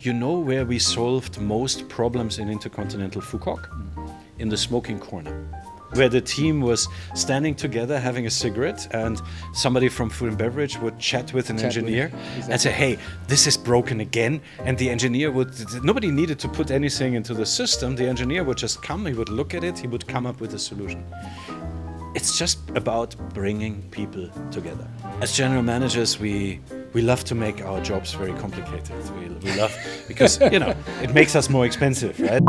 You know where we solved most problems in Intercontinental Phuket? In the smoking corner, where the team was standing together having a cigarette and somebody from food and beverage would chat with an engineer and say, hey, this is broken again. And the engineer nobody needed to put anything into the system. The engineer would just come, he would look at it, he would come up with a solution. It's just about bringing people together. As general managers, we love to make our jobs very complicated. We love, because, it makes us more expensive, right?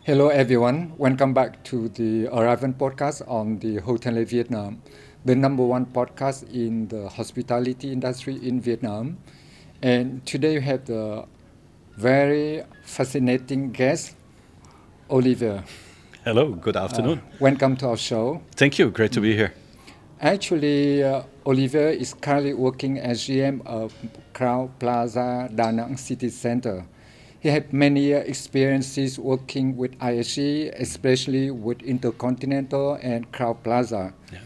Hello everyone, welcome back to the Arrival podcast on the Hotel Vietnam, the #1 podcast in the hospitality industry in Vietnam. And today we have the very fascinating guest, Oliver. Hello, good afternoon. Welcome to our show. Thank you, great to be here. Actually, Oliver is currently working as GM of Crowne Plaza Da Nang City Center. He had many experiences working with IHG, especially with Intercontinental and Crowne Plaza. Yeah.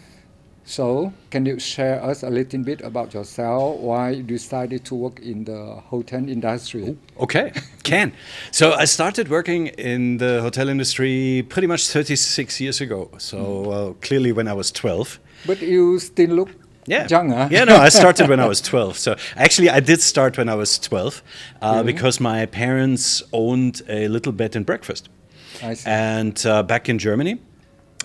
So, can you share us a little bit about yourself, why you decided to work in the hotel industry? Okay, can. So I started working in the hotel industry pretty much 36 years ago. So clearly when I was 12. But you still look young, huh? Yeah, no, I started when I was 12. So actually I did start when I was 12 because my parents owned a little bed and breakfast. I see. And back in Germany.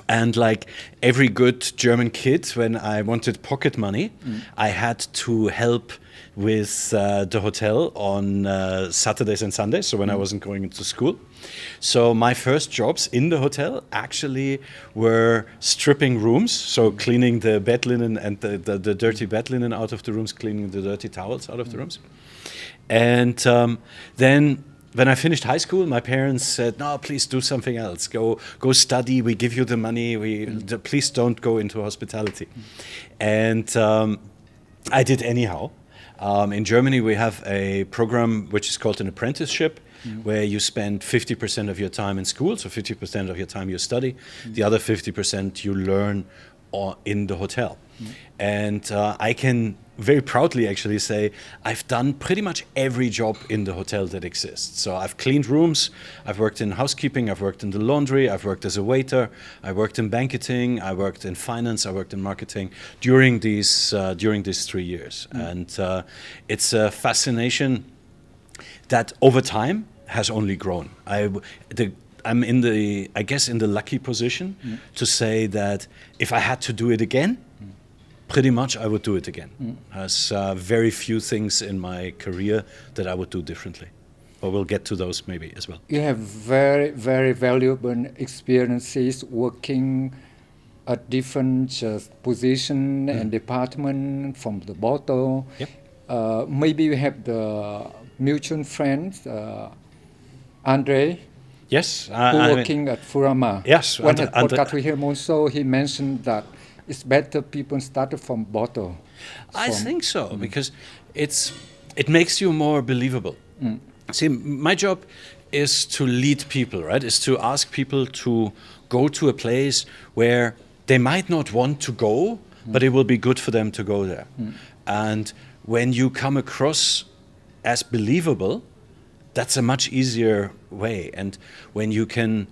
And like every good German kid, when I wanted pocket money, I had to help with the hotel on Saturdays and Sundays, so when I wasn't going into school. So my first jobs in the hotel actually were stripping rooms, so cleaning the bed linen and the dirty bed linen out of the rooms, cleaning the dirty towels out of the rooms. And then when I finished high school, my parents said, no, please do something else. Go study, we give you the money, please don't go into hospitality. And I did anyhow. In Germany, we have a program which is called an apprenticeship, where you spend 50% of your time in school, so 50% of your time you study, the other 50% you learn in the hotel. And I can very proudly actually say I've done pretty much every job in the hotel that exists. So I've cleaned rooms, I've worked in housekeeping, I've worked in the laundry, I've worked as a waiter, I worked in banqueting, I worked in finance, I worked in marketing during these 3 years. And it's a fascination that over time has only grown. I'm in the lucky position to say that if I had to do it again, pretty much I would do it again. There's very few things in my career that I would do differently. But we'll get to those maybe as well. You have very, very valuable experiences working at different positions and departments from the bottom. Yep. Maybe you have the mutual friends, Andre. Yes. Working at Furama. Yes. When at podcast with him also, he mentioned that it's better people started from bottom. I think so, because it makes you more believable. See, my job is to lead people, right? Is to ask people to go to a place where they might not want to go, but it will be good for them to go there. And when you come across as believable, that's a much easier way. And when you can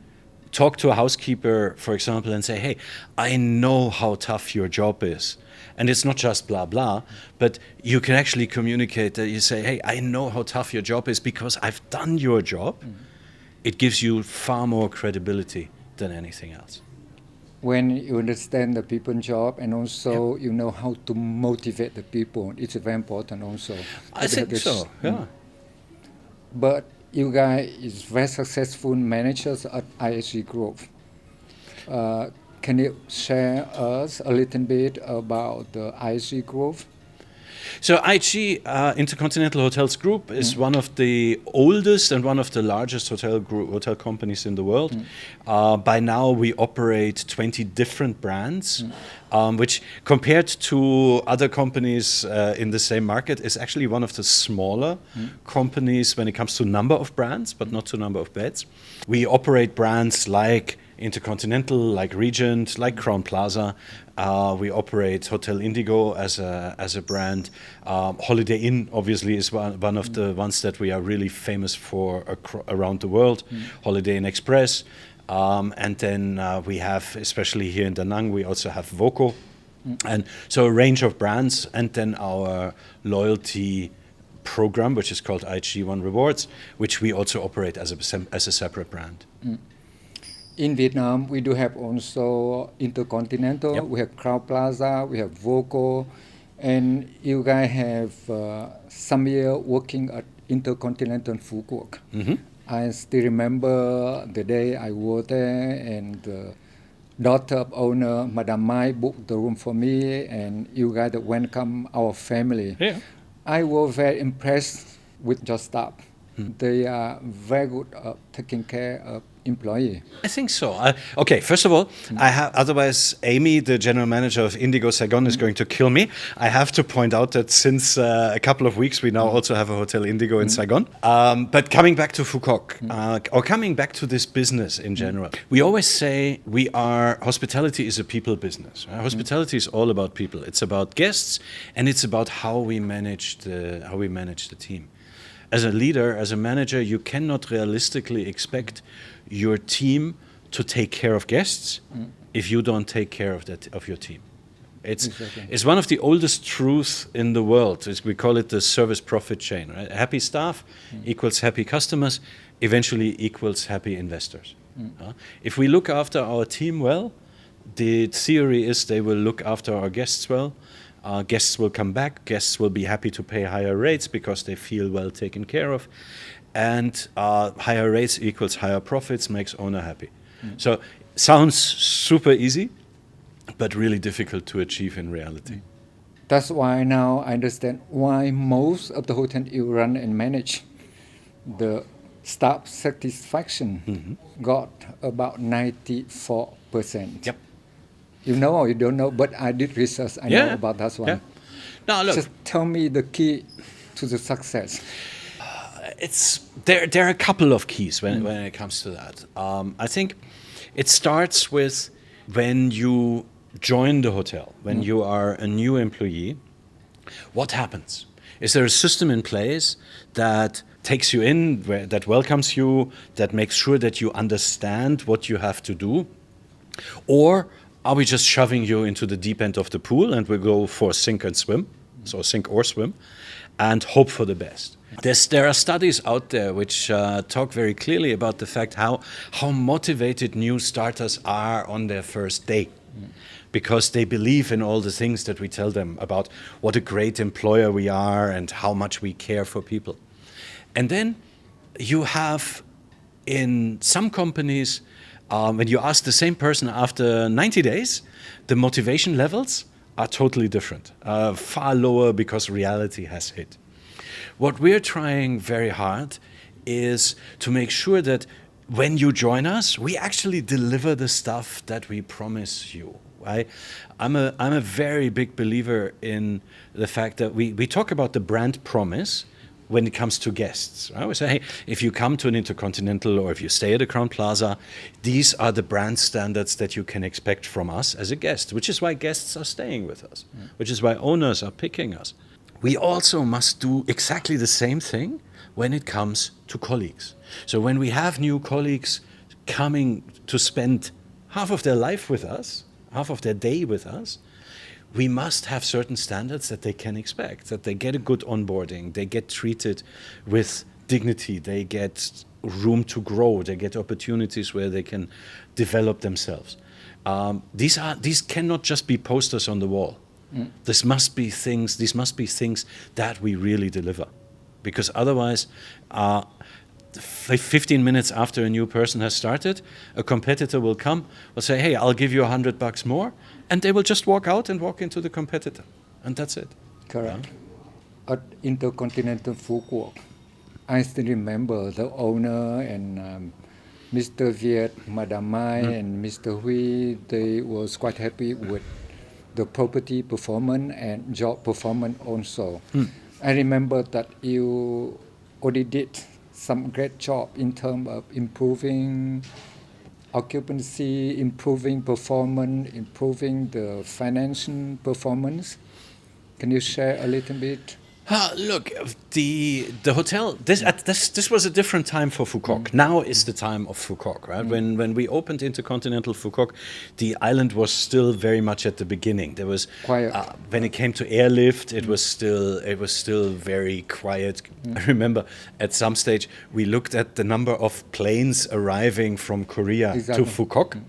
talk to a housekeeper, for example, and say, hey, I know how tough your job is. And it's not just blah, blah, but you can actually communicate that you say, hey, I know how tough your job is because I've done your job. It gives you far more credibility than anything else. When you understand the people's job and also you know how to motivate the people, it's very important also. I think so, yeah. But you guys is very successful managers at IHG Group. Can you share us a little bit about the IHG Group? So IHG, Intercontinental Hotels Group, is one of the oldest and one of the largest hotel companies in the world. By now we operate 20 different brands, which compared to other companies in the same market is actually one of the smaller companies when it comes to number of brands, but not to number of beds. We operate brands like Intercontinental, like Regent, like Crowne Plaza, We operate Hotel Indigo as a brand. Holiday Inn obviously is one of the ones that we are really famous for around the world. Holiday Inn Express, and then we have, especially here in Da Nang, we also have Voco, and so a range of brands, and then our loyalty program, which is called IHG One Rewards, which we also operate as a separate brand. In Vietnam, we do have also Intercontinental, Yep. we have Crowd Plaza, we have Voco, and you guys have some year working at Intercontinental Phu Quoc. I still remember the day I was there, and the daughter of owner, Madame Mai, booked the room for me, and you guys welcome our family. Yeah. I was very impressed with your staff. They are very good at taking care of employee. I think so. Okay, first of all, otherwise Amy, the general manager of Indigo Saigon, is going to kill me. I have to point out that since a couple of weeks, we now also have a Hotel Indigo in Saigon. But coming back to Phu Quoc, or coming back to this business in general, we always say hospitality is a people business. Right? Hospitality is all about people. It's about guests, and it's about how we manage the team. As a leader, as a manager, you cannot realistically expect your team to take care of guests if you don't take care of your team. It's one of the oldest truths in the world. We call it the service profit chain. Right? Happy staff equals happy customers, eventually equals happy investors. If we look after our team well, the theory is they will look after our guests well. Guests will come back. Guests will be happy to pay higher rates because they feel well taken care of. And higher rates equals higher profits, makes owner happy. So sounds super easy, but really difficult to achieve in reality. That's why now I understand why most of the hotels you run and manage, the staff satisfaction got about 94%. Yep. You know or you don't know, but I did research. I know about that one. Yeah. Now look, just tell me the key to the success. There are a couple of keys when it comes to that. I think it starts with when you join the hotel, when you are a new employee, what happens? Is there a system in place that takes you in, that welcomes you, that makes sure that you understand what you have to do? Or are we just shoving you into the deep end of the pool and we go for sink and swim, so sink or swim, and hope for the best? There are studies out there which talk very clearly about the fact how motivated new starters are on their first day, because they believe in all the things that we tell them about what a great employer we are and how much we care for people. And then you have in some companies, when you ask the same person after 90 days, the motivation levels are totally different, far lower because reality has hit. What we're trying very hard is to make sure that when you join us, we actually deliver the stuff that we promise you. I'm a very big believer in the fact that we talk about the brand promise when it comes to guests. Right? We say, hey, if you come to an Intercontinental or if you stay at a Crowne Plaza, these are the brand standards that you can expect from us as a guest, which is why guests are staying with us, which is why owners are picking us. We also must do exactly the same thing when it comes to colleagues. So when we have new colleagues coming to spend half of their life with us, half of their day with us, we must have certain standards that they can expect, that they get a good onboarding, they get treated with dignity, they get room to grow, they get opportunities where they can develop themselves. These cannot just be posters on the wall. These must be things that we really deliver. Because otherwise, 15 minutes after a new person has started, a competitor will come, will say, hey, I'll give you $100 more, and they will just walk out and walk into the competitor. And that's it. Correct. At Intercontinental Phu Quoc, I still remember the owner and Mr. Viet, Madame Mai, and Mr. Hui, they was quite happy with the property performance and job performance also. I remember that you already did some great job in terms of improving occupancy, improving performance, improving the financial performance. Can you share a little bit? Look, the hotel. This was a different time for Phu Quoc. Now is the time of Phu Quoc, right? When we opened Intercontinental Phu Quoc, the island was still very much at the beginning. There was Quiet. when it came to airlift, it was still very quiet. I remember at some stage we looked at the number of planes arriving from Korea Exactly. to Phu Quoc.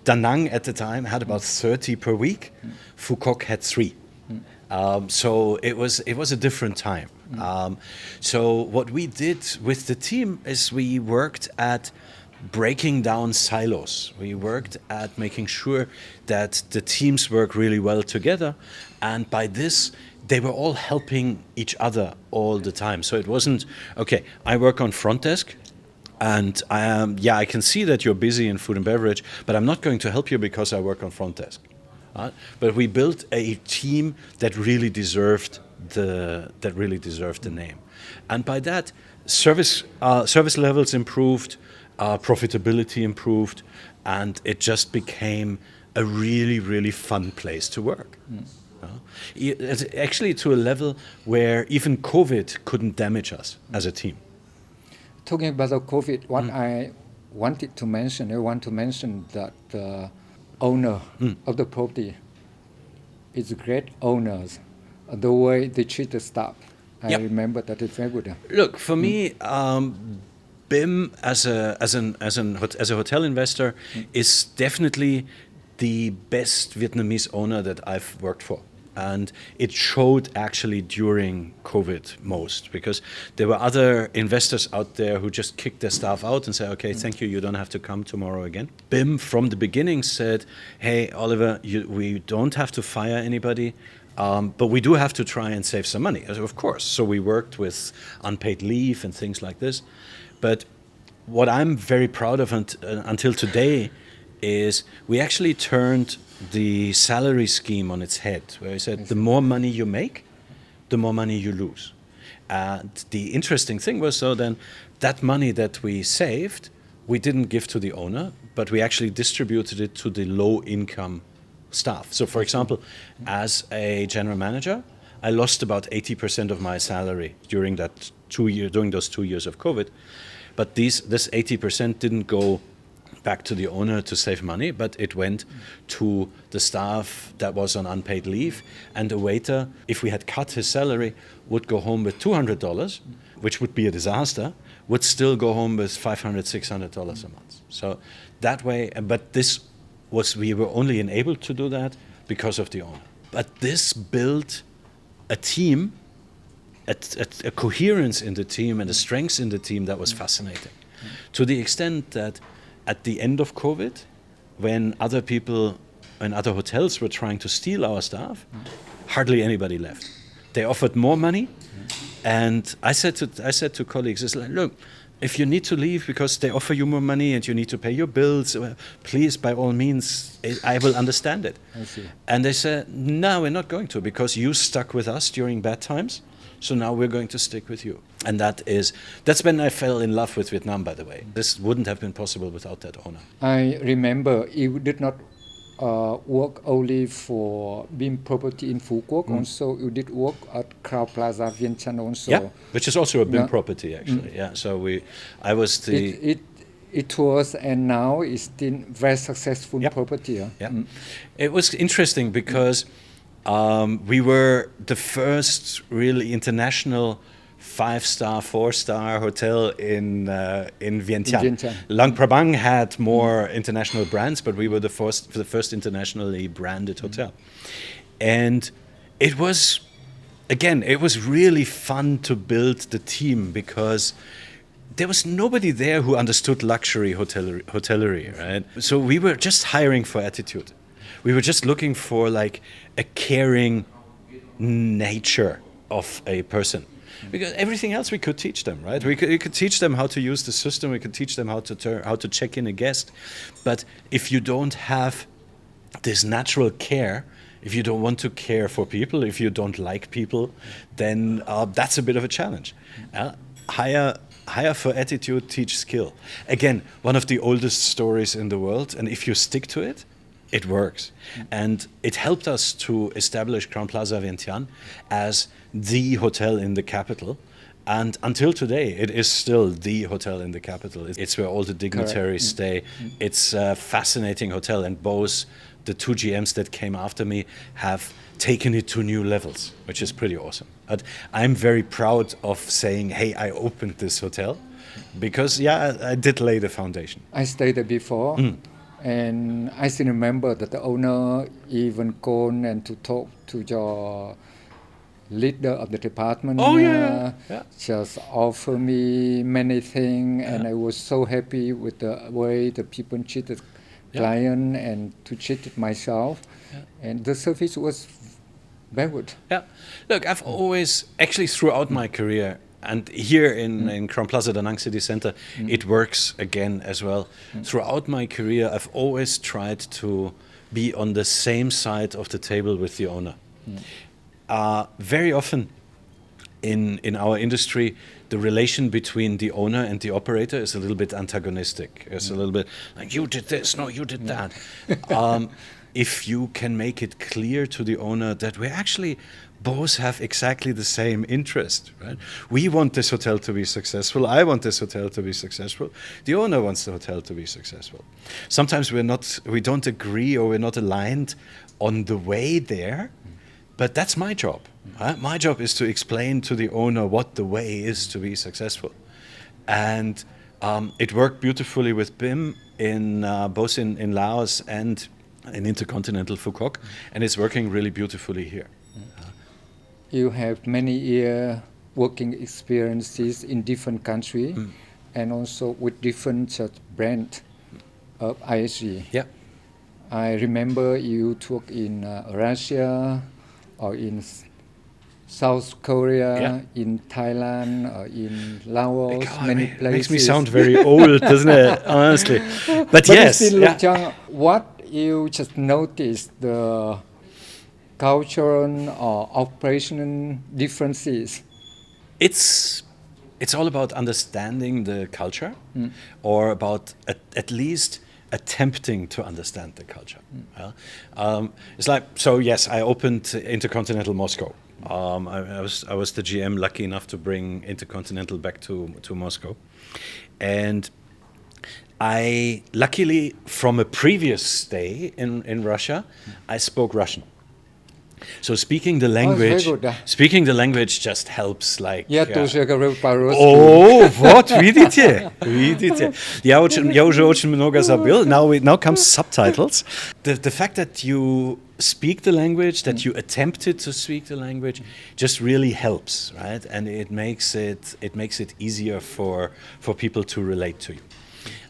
Da Nang at the time had about 30 per week. Phu Quoc had 3. So it was a different time. So what we did with the team is we worked at breaking down silos. We worked at making sure that the teams work really well together, and by this they were all helping each other all the time. So it wasn't okay. I work on front desk. And I can see that you're busy in food and beverage, but I'm not going to help you because I work on front desk. But we built a team that really deserved the name, and by that, service levels improved, profitability improved, and it just became a really fun place to work. It's actually to a level where even COVID couldn't damage us as a team. Talking about the COVID, what I want to mention that the owner of the property is great owners. The way they treat the staff, I Yep. remember that it's very good. Look, for me, BIM as a hotel investor is definitely the best Vietnamese owner that I've worked for. And it showed actually during COVID most, because there were other investors out there who just kicked their staff out and said, okay, thank you, you don't have to come tomorrow again. BIM from the beginning said, hey, Oliver, we don't have to fire anybody, but we do have to try and save some money, of course. So we worked with unpaid leave and things like this. But what I'm very proud of until today is we actually turned the salary scheme on its head, where he said the more money you make, the more money you lose. And the interesting thing was, so then that money that we saved, we didn't give to the owner, but we actually distributed it to the low-income staff. So, for example, as a general manager, I lost about 80% of my salary during those 2 years of COVID. But this 80% didn't go back to the owner to save money, but it went to the staff that was on unpaid leave, and the waiter, if we had cut his salary, would go home with $200, which would be a disaster, would still go home with $500, $600 a month. So that way, but we were only enabled to do that because of the owner. But this built a team, a coherence in the team and a strength in the team that was fascinating. To the extent that at the end of COVID, when other hotels were trying to steal our staff, hardly anybody left. They offered more money, and I said to colleagues, it's like, look, if you need to leave because they offer you more money and you need to pay your bills, please, by all means, I will understand it. I see. And they said, no, we're not going to, because you stuck with us during bad times, so now we're going to stick with you. And that's when I fell in love with Vietnam, by the way. This wouldn't have been possible without that owner. I remember you did not work only for BIM property in Phu Quoc, also you did work at Crowne Plaza Vientiane also. Yeah, which is also a BIM Yeah. property, actually. Yeah, so I was the... It was, and now it's still very successful Yep. property. Yeah. It was interesting because we were the first really international 5-star, 4-star hotel in Vientiane. Vientiane. Luang Prabang had more international brands, but we were the first internationally branded hotel. And it was really fun to build the team, because there was nobody there who understood luxury hotellery, right? So we were just hiring for attitude. We were just looking for like a caring nature of a person. Because everything else we could teach them, right? We could teach them how to use the system. We could teach them how to check in a guest. But if you don't have this natural care, if you don't want to care for people, if you don't like people, then that's a bit of a challenge. hire for attitude, teach skill. Again, one of the oldest stories in the world, and if you stick to it, it works. And it helped us to establish Crown Plaza Vientiane as the hotel in the capital. And until today, it is still the hotel in the capital. It's where all the dignitaries stay. It's a fascinating hotel, and both the two GMs that came after me have taken it to new levels, which is pretty awesome. But I'm very proud of saying, hey, I opened this hotel, because, yeah, I did lay the foundation. I stayed there before, and I still remember that the owner even called and to talk to your leader of the department. Oh, yeah. Just offer me many things, and I was so happy with the way the people treated client and to treat myself, and the service was very good. Yeah, look, I've always, actually throughout my career, and here in Crown Plaza Da Nang City Center, it works again as well. Throughout my career, I've always tried to be on the same side of the table with the owner. Very often in our industry, the relation between the owner and the operator is a little bit antagonistic. It's a little bit like, you did this, no, you did that. If you can make it clear to the owner that we actually both have exactly the same interest, right? We want this hotel to be successful. I want this hotel to be successful. The owner wants the hotel to be successful. Sometimes we don't agree, or we're not aligned on the way there, but that's my job. My job is to explain to the owner what the way is to be successful. And it worked beautifully with BIM both in Laos and in Intercontinental Phuoc, and it's working really beautifully here. You have many year working experiences in different countries, and also with different brand of IHG. Yeah. I remember you took in Russia, or in South Korea, in Thailand, or in Laos, God, many it places. makes me sound very old, doesn't it? Honestly. But yes. You still look young. What you just noticed, the cultural or operational differences? It's all about understanding the culture, or about at least attempting to understand the culture. It's like, so yes, I opened Intercontinental Moscow. I was the GM, lucky enough to bring Intercontinental back to Moscow, and I luckily, from a previous stay in Russia, I spoke Russian. So speaking the language just helps. Like, what? Видите? Видите? Я уже очень много забыл. Now comes subtitles. The fact that you speak the language, that you attempted to speak the language, just really helps, right? And it makes it easier for people to relate to you.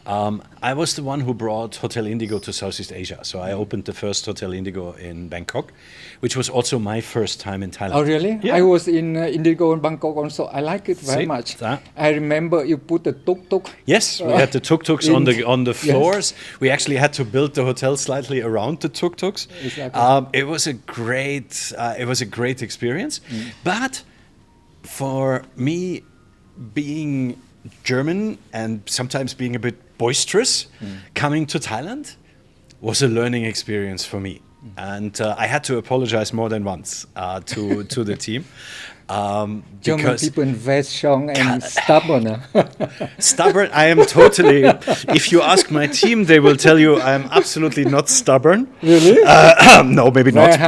I was the one who brought Hotel Indigo to Southeast Asia. So I opened the first Hotel Indigo in Bangkok, which was also my first time in Thailand. Oh, really? Yeah. I was in Indigo in Bangkok also. I like it very much. I remember you put the tuk-tuk. Yes, we had the tuk-tuks on the floors. Yes. We actually had to build the hotel slightly around the tuk-tuks. Exactly. It was a great experience. But for me, being German and sometimes being a bit boisterous, coming to Thailand was a learning experience for me. And I had to apologize more than once to the team. German people very strong and stubborn. Stubborn, I am totally. If you ask my team, they will tell you I am absolutely not stubborn. Really? No, maybe not.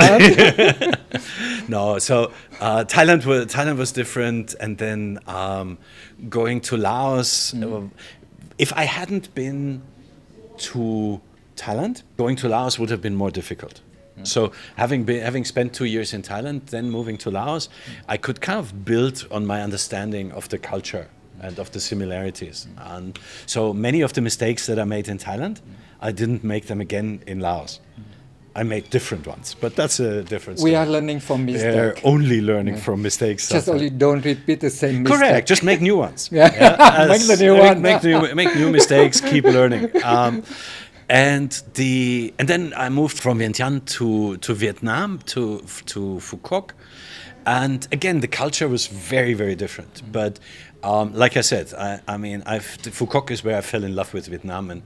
No, so Thailand was different, and then going to Laos. If I hadn't been to Thailand, going to Laos would have been more difficult. So having spent 2 years in Thailand, then moving to Laos, I could kind of build on my understanding of the culture and of the similarities. And so many of the mistakes that I made in Thailand, I didn't make them again in Laos. I made different ones, but that's a different story. We are learning from mistakes. We're only learning from mistakes. Just only don't repeat the same mistake. Correct. Just make new ones. Make the new one. Make new mistakes. Keep learning. And then I moved from Vientiane to Vietnam to Phu Quoc, and again the culture was very, very different. But like I said, Phu Quoc is where I fell in love with Vietnam, and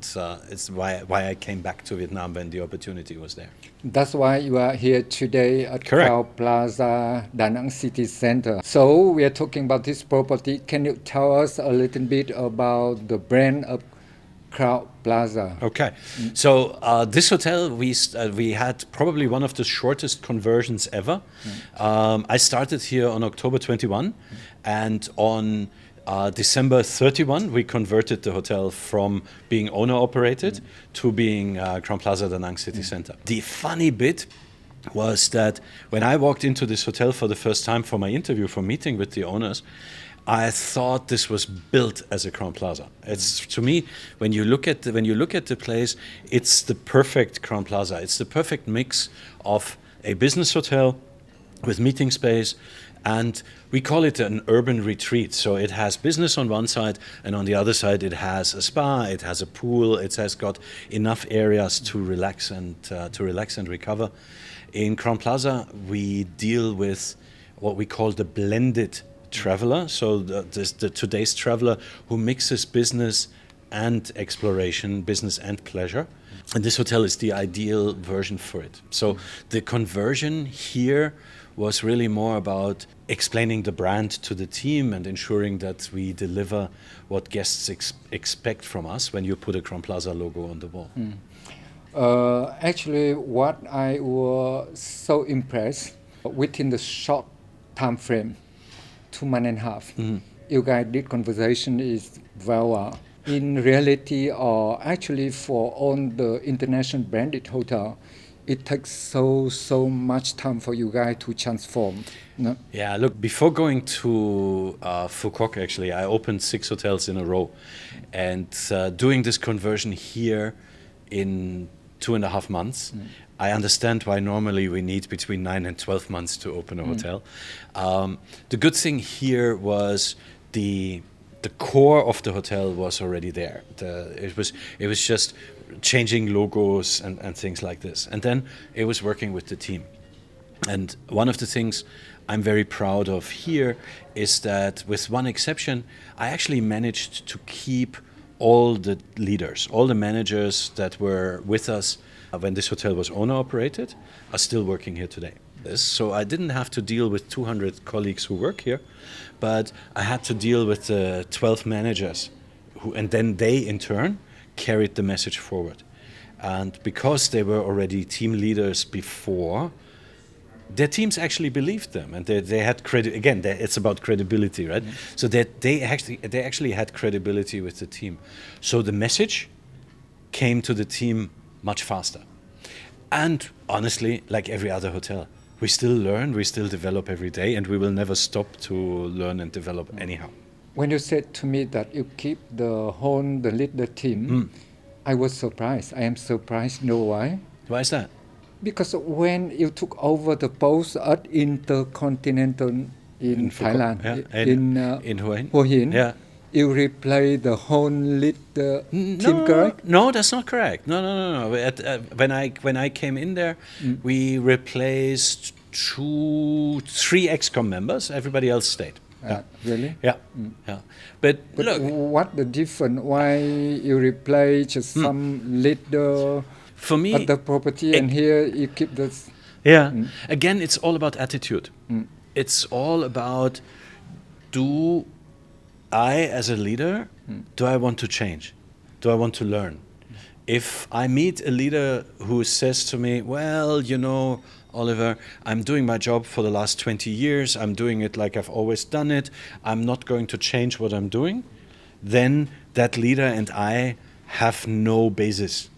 it's why I came back to Vietnam when the opportunity was there. That's why you are here today at Correct. Crowne Plaza, Da Nang City Center. So we are talking about this property. Can you tell us a little bit about the brand of Crowne Plaza? Okay, so this hotel we had probably one of the shortest conversions ever. I started here on October 21, and on December 31 we converted the hotel from being owner operated to being Crowne Plaza Da Nang City Center. The funny bit was that when I walked into this hotel for the first time for my interview, for meeting with the owners, I thought this was built as a Crowne Plaza. It's, to me, when you look at the place, it's the perfect Crowne Plaza. It's the perfect mix of a business hotel with meeting space, and we call it an urban retreat. So it has business on one side, and on the other side it has a spa, it has a pool, it has got enough areas to relax and recover. In Crowne Plaza, we deal with what we call the blended traveler, so the today's traveler who mixes business and exploration, business and pleasure. And this hotel is the ideal version for it. So the conversion here was really more about explaining the brand to the team and ensuring that we deliver what guests expect from us when you put a Crowne Plaza logo on the wall. Actually, what I was so impressed, within the short time frame, 2 months and a half, you guys did conversation is very well. In reality, or actually for all the international branded hotel, it takes so much time for you guys to transform. No? Yeah, look, before going to Phu Quoc, actually, I opened 6 hotels in a row. And doing this conversion here in 2.5 months, I understand why normally we need between 9 and 12 months to open a hotel. The good thing here was the core of the hotel was already there. It was just changing logos and things like this. And then it was working with the team. And one of the things I'm very proud of here is that, with one exception, I actually managed to keep all the leaders, all the managers that were with us when this hotel was owner-operated are still working here today. So I didn't have to deal with 200 colleagues who work here, but I had to deal with 12 managers, and then they, in turn, carried the message forward. And because they were already team leaders before, their teams actually believed them, and they had credit. Again, it's about credibility, right? So that they actually had credibility with the team. So the message came to the team much faster. And honestly, like every other hotel, we still learn, we still develop every day, and we will never stop to learn and develop anyhow. When you said to me that you keep the leader team, I was surprised. I am surprised. Know why? Why is that? Because when you took over the post at Intercontinental in Thailand, in Hua Hua Hin, yeah. you replay the whole leader team, correct? No, that's not correct. No. When I came in there, we replaced 3 ExCom members. Everybody else stayed. Really? Yeah. Yeah. But look, what the difference? Why you replace just some leader for me at the property, and here you keep this? Yeah. Again, it's all about attitude. It's all about, do I, as a leader, do I want to change? Do I want to learn? If I meet a leader who says to me, well, you know, Oliver, I'm doing my job for the last 20 years, I'm doing it like I've always done it, I'm not going to change what I'm doing, then that leader and I have no basis.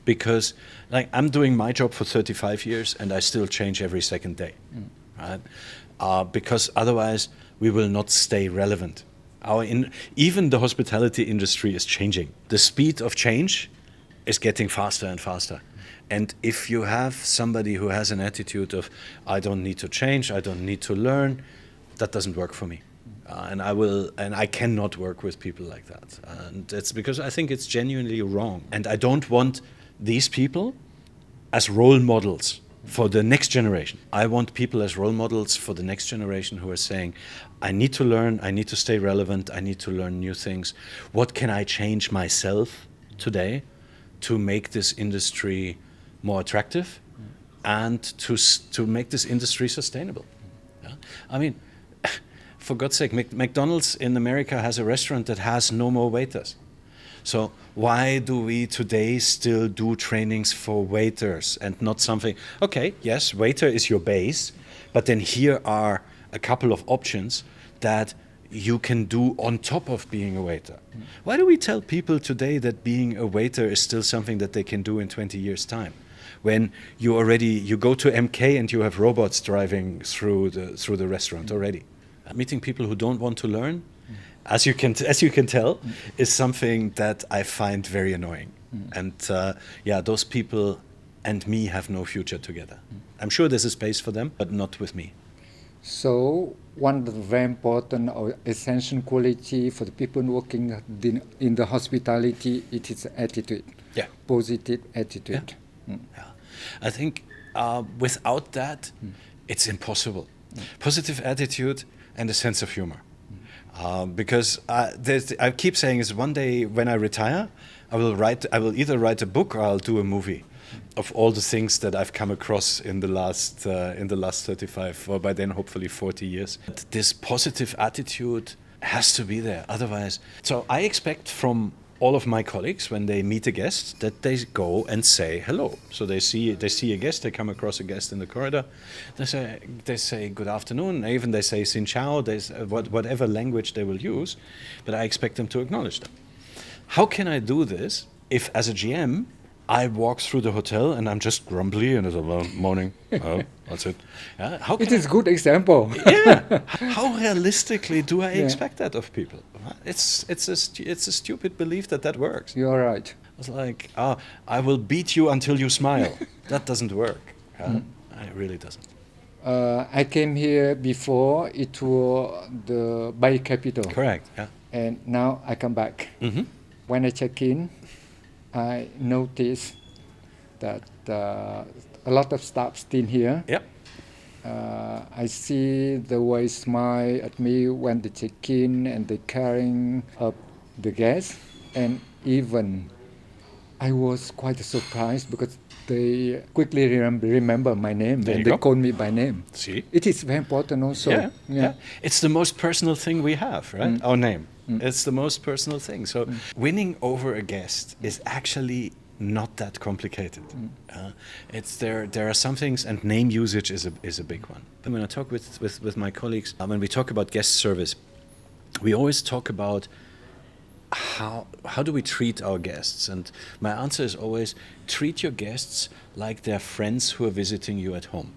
Because like I'm doing my job for 35 years and I still change every second day, right? Because otherwise we will not stay relevant. Even the hospitality industry is changing. The speed of change is getting faster and faster. And if you have somebody who has an attitude of, I don't need to change, I don't need to learn, that doesn't work for me. And I cannot work with people like that. And it's because I think it's genuinely wrong. And I don't want these people as role models for the next generation. I want people as role models for the next generation who are saying, I need to learn, I need to stay relevant, I need to learn new things. What can I change myself today to make this industry more attractive and to make this industry sustainable? Yeah? I mean, for God's sake, McDonald's in America has a restaurant that has no more waiters. So why do we today still do trainings for waiters and not something? Okay, yes, waiter is your base, but then here are a couple of options that you can do on top of being a waiter. Why do we tell people today that being a waiter is still something that they can do in 20 years' time? When you go to MK and you have robots driving through the restaurant already. Meeting people who don't want to learn, as you can tell, is something that I find very annoying. And those people and me have no future together. I'm sure there's a space for them, but not with me. So one of the very important or essential quality for the people working in the hospitality, it is attitude. Yeah. Positive attitude. Yeah. I think without that, it's impossible. Positive attitude and a sense of humor. Because I keep saying is one day when I retire, I will either write a book or I'll do a movie of all the things that I've come across in the last 35 or by then hopefully 40 years. This positive attitude has to be there. Otherwise, so I expect from all of my colleagues when they meet a guest that they go and say hello. So they see a guest, they come across a guest in the corridor, they say good afternoon, even they say xin chao, whatever language they will use, but I expect them to acknowledge them. How can I do this if as a GM I walk through the hotel and I'm just grumbly and it's a morning, oh, that's it. Yeah, it is a good example. Yeah. How realistically do I expect that of people? It's a stupid belief that works. You're right. It's like, I will beat you until you smile. That doesn't work. It really doesn't. I came here before it was the Bay Capital. Correct. Yeah. And now I come back. Mm-hmm. When I check in, I notice that a lot of staff still here. Yep. I see the way smile at me when they check in and they carrying up the guests, and even I was quite surprised because they quickly remember my name and they call me by name. See, it is very important also. Yeah. It's the most personal thing we have, right? Our name. It's the most personal thing. So winning over a guest is actually not that complicated. There are some things, and name usage is a big one. And when I talk with my colleagues, when we talk about guest service, we always talk about how do we treat our guests? And my answer is always treat your guests like they're friends who are visiting you at home.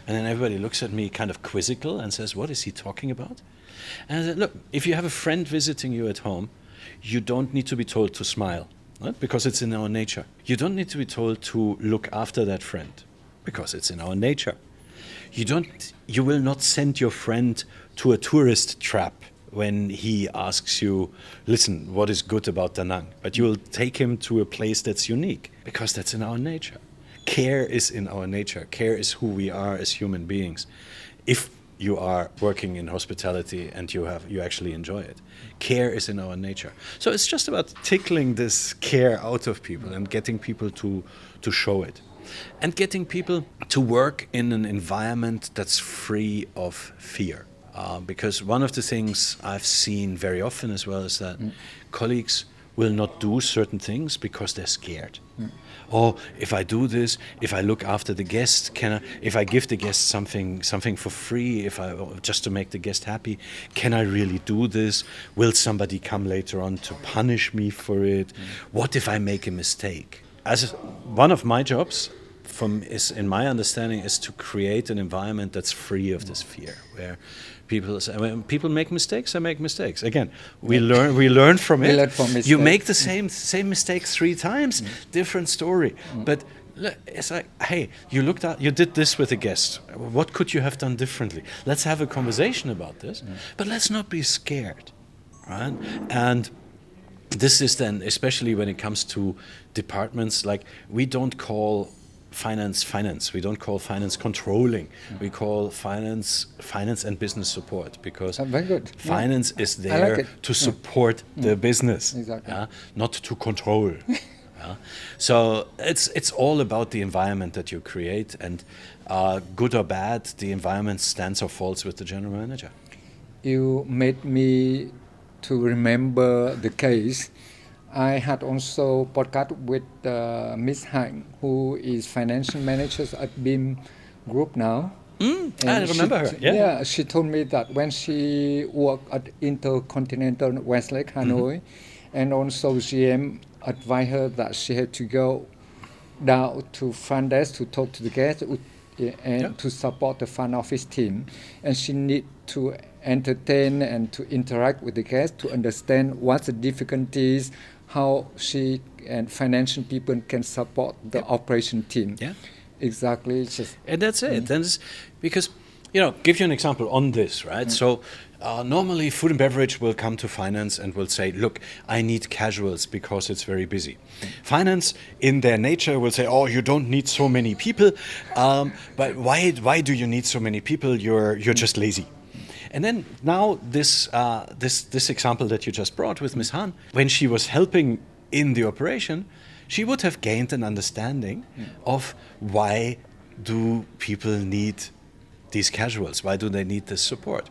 And then everybody looks at me kind of quizzical and says, what is he talking about? And I said, look, if you have a friend visiting you at home, you don't need to be told to smile, right? Because it's in our nature. You don't need to be told to look after that friend, because it's in our nature. You will not send your friend to a tourist trap when he asks you, listen, what is good about Da Nang? But you will take him to a place that's unique, because that's in our nature. Care is in our nature. Care is who we are as human beings. If you are working in hospitality and you actually enjoy it. Care is in our nature. So it's just about tickling this care out of people and getting people to show it. And getting people to work in an environment that's free of fear. Because one of the things I've seen very often as well is that colleagues will not do certain things because they're scared. Oh, if I do this, if I look after the guest, if I give the guest something for free, just to make the guest happy, can I really do this? Will somebody come later on to punish me for it? What if I make a mistake? One of my jobs, in my understanding, is to create an environment that's free of this fear, where when people make mistakes, I make mistakes. Again, we learn from it. We learn from mistakes. You make the same mistake 3 times, different story. But It's like, hey, you did this with a guest. What could you have done differently? Let's have a conversation about this, but let's not be scared, right? And this is then, especially when it comes to departments, like we don't call finance. We don't call finance controlling. We call finance and business support, because Very good. finance is I there like it. to support the business, Exactly. not to control. So it's all about the environment that you create, and good or bad, the environment stands or falls with the general manager. You made me to remember the case. I had also podcast with Miss Han, who is financial manager at BIM Group now. I And remember her. Yeah. she told me that when she worked at Intercontinental Westlake Hanoi, and also GM advised her that she had to go down to front desk to talk to the guests and to support the front office team, and she need to entertain and to interact with the guests to understand what's the difficulties, how she and financial people can support the operation team. Yeah. Exactly. Just And that's it. Then because, give you an example on this, right? So normally food and beverage will come to finance and will say, look, I need casuals because it's very busy. Finance, in their nature, will say, oh, you don't need so many people. But why do you need so many people? You're just lazy. And then now this example that you just brought with Ms. Han, when she was helping in the operation, she would have gained an understanding of why do people need these casuals? Why do they need this support?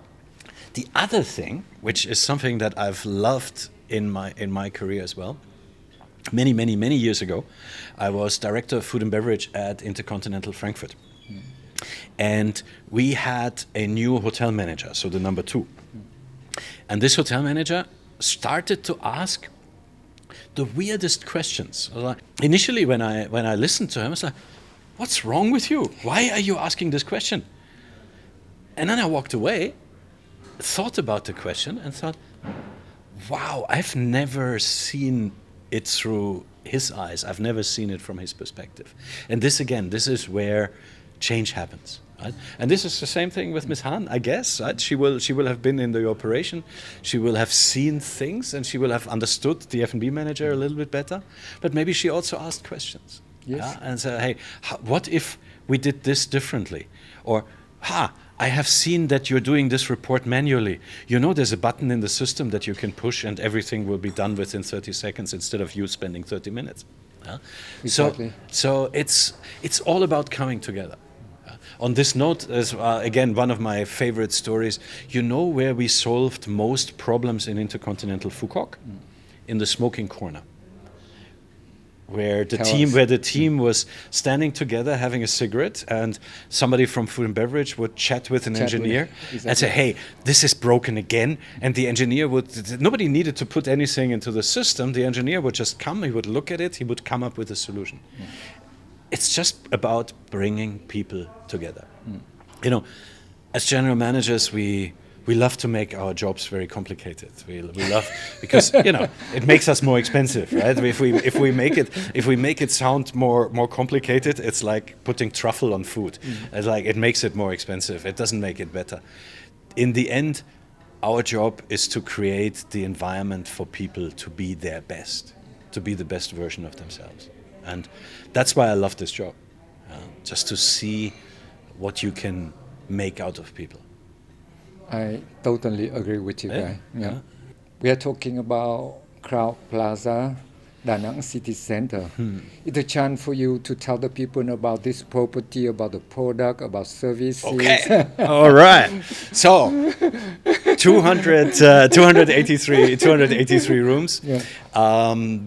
The other thing, which is something that I've loved in my career as well, many years ago, I was director of food and beverage at Intercontinental Frankfurt. And we had a new hotel manager, so the number 2. And this hotel manager started to ask the weirdest questions. Initially, when I listened to him, I was like, what's wrong with you? Why are you asking this question? And then I walked away, thought about the question, and thought, wow, I've never seen it through his eyes. I've never seen it from his perspective. And this is where change happens. Right? And this is the same thing with Ms. Han, I guess. Right? She will have been in the operation. She will have seen things, and she will have understood the F&B manager a little bit better. But maybe she also asked questions. Yes. And said, hey, what if we did this differently? Or, I have seen that you're doing this report manually. There's a button in the system that you can push, and everything will be done within 30 seconds instead of you spending 30 minutes. Exactly. So it's all about coming together. On this note, as again, one of my favorite stories, where we solved most problems in Intercontinental Phuket? In the smoking corner. Where the team was standing together having a cigarette, and somebody from food and beverage would chat with an engineer and say, hey, this is broken again. And the engineer nobody needed to put anything into the system. The engineer would just come, he would look at it, he would come up with a solution. It's just about bringing people together. As general managers, we love to make our jobs very complicated. We love, because it makes us more expensive, right? If we make it sound more complicated, it's like putting truffle on food. It's like it makes it more expensive. It doesn't make it better. In the end, our job is to create the environment for people to be their best, to be the best version of themselves. And that's why I love this job, just to see what you can make out of people. I totally agree with you, guys. Yeah. We are talking about Crowd Plaza, Da Nang City Center. It's a chance for you to tell the people about this property, about the product, about services. Okay. All right. So, 283 rooms. Yeah.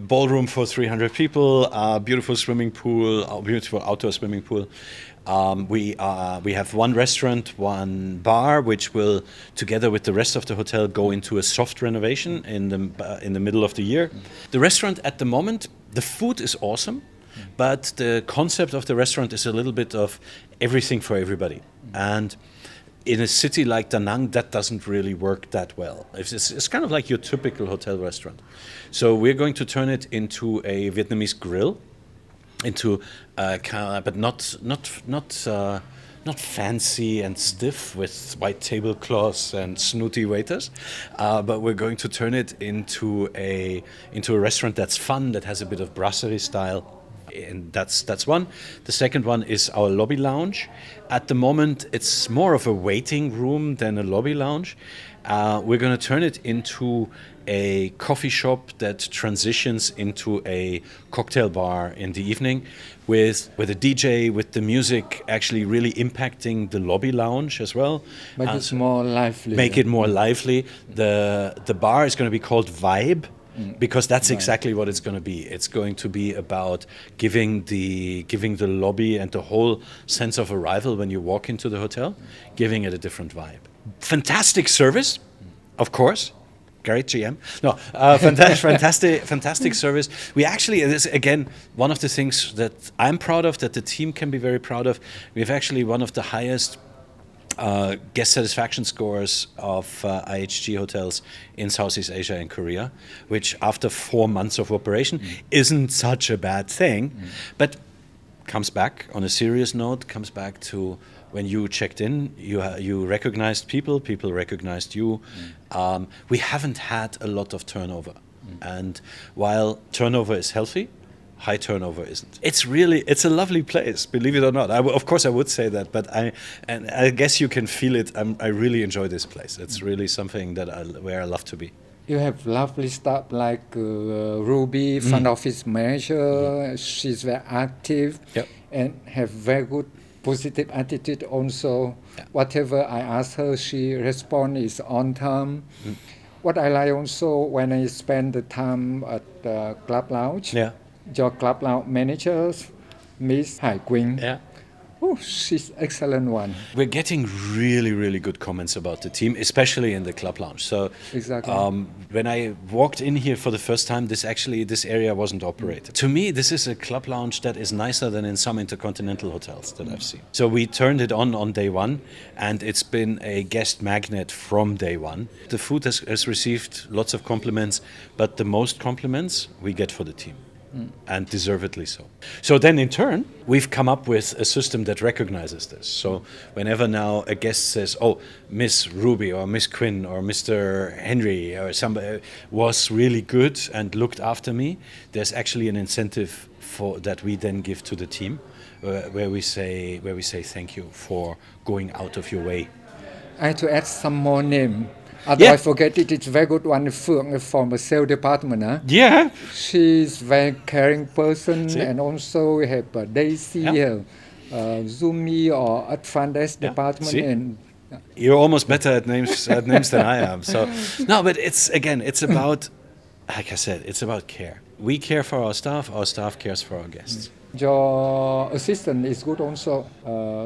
Ballroom for 300 people. Beautiful swimming pool. Beautiful outdoor swimming pool. We have one restaurant, one bar, which will, together with the rest of the hotel, go into a soft renovation in the middle of the year. The restaurant at the moment, the food is awesome, but the concept of the restaurant is a little bit of everything for everybody. And in a city like Da Nang, that doesn't really work that well. It's kind of like your typical hotel restaurant. So we're going to turn it into a Vietnamese grill. but not fancy and stiff with white tablecloths and snooty waiters, but we're going to turn it into a restaurant that's fun, that has a bit of brasserie style. And that's one. The second one is our lobby lounge. At the moment, it's more of a waiting room than a lobby lounge. We're going to turn it into a coffee shop that transitions into a cocktail bar in the evening, with a DJ, with the music actually really impacting the lobby lounge as well. Make it more lively. Make it more lively. The bar is going to be called Vibe. Because that's exactly what it's going to be. It's going to be about giving the lobby and the whole sense of arrival when you walk into the hotel, giving it a different vibe. Fantastic service, of course. Great GM. No, fantastic service. We actually, this is again one of the things that I'm proud of, that the team can be very proud of. We have actually one of the highest guest satisfaction scores of IHG hotels in Southeast Asia and Korea, which after 4 months of operation isn't such a bad thing, but comes back on a serious note, comes back to when you checked in, you recognized people recognized you. We haven't had a lot of turnover. And while turnover is healthy, high turnover isn't. It's a lovely place, believe it or not. Of course I would say that, but I guess you can feel it. I really enjoy this place. It's really something where I love to be. You have lovely staff like Ruby, front office manager. She's very active and have very good positive attitude also. Whatever I ask her, she responds is on time. What I like also when I spend the time at the Club Lounge, your Club Lounge manager, Miss Hai Quỳnh. Oh, she's excellent one. We're getting really, really good comments about the team, especially in the Club Lounge. So exactly. When I walked in here for the first time, this area wasn't operated. To me, this is a Club Lounge that is nicer than in some intercontinental hotels that I've seen. So we turned it on day one, and it's been a guest magnet from day one. The food has received lots of compliments, but the most compliments we get for the team. And deservedly so. So then in turn, we've come up with a system that recognizes this. So whenever now a guest says, oh, Miss Ruby or Miss Quinn or Mr. Henry or somebody was really good and looked after me, there's actually an incentive that we then give to the team where we say thank you for going out of your way. I have to add some more name. Although I forget it, it's very good one, Phượng from the sales department. Yeah. She's very caring person, and also we have Daisy, Zumi or at front desk department. And you're almost better at names than I am. So no, but it's about, like I said, it's about care. We care for our staff cares for our guests. Your assistant is good also,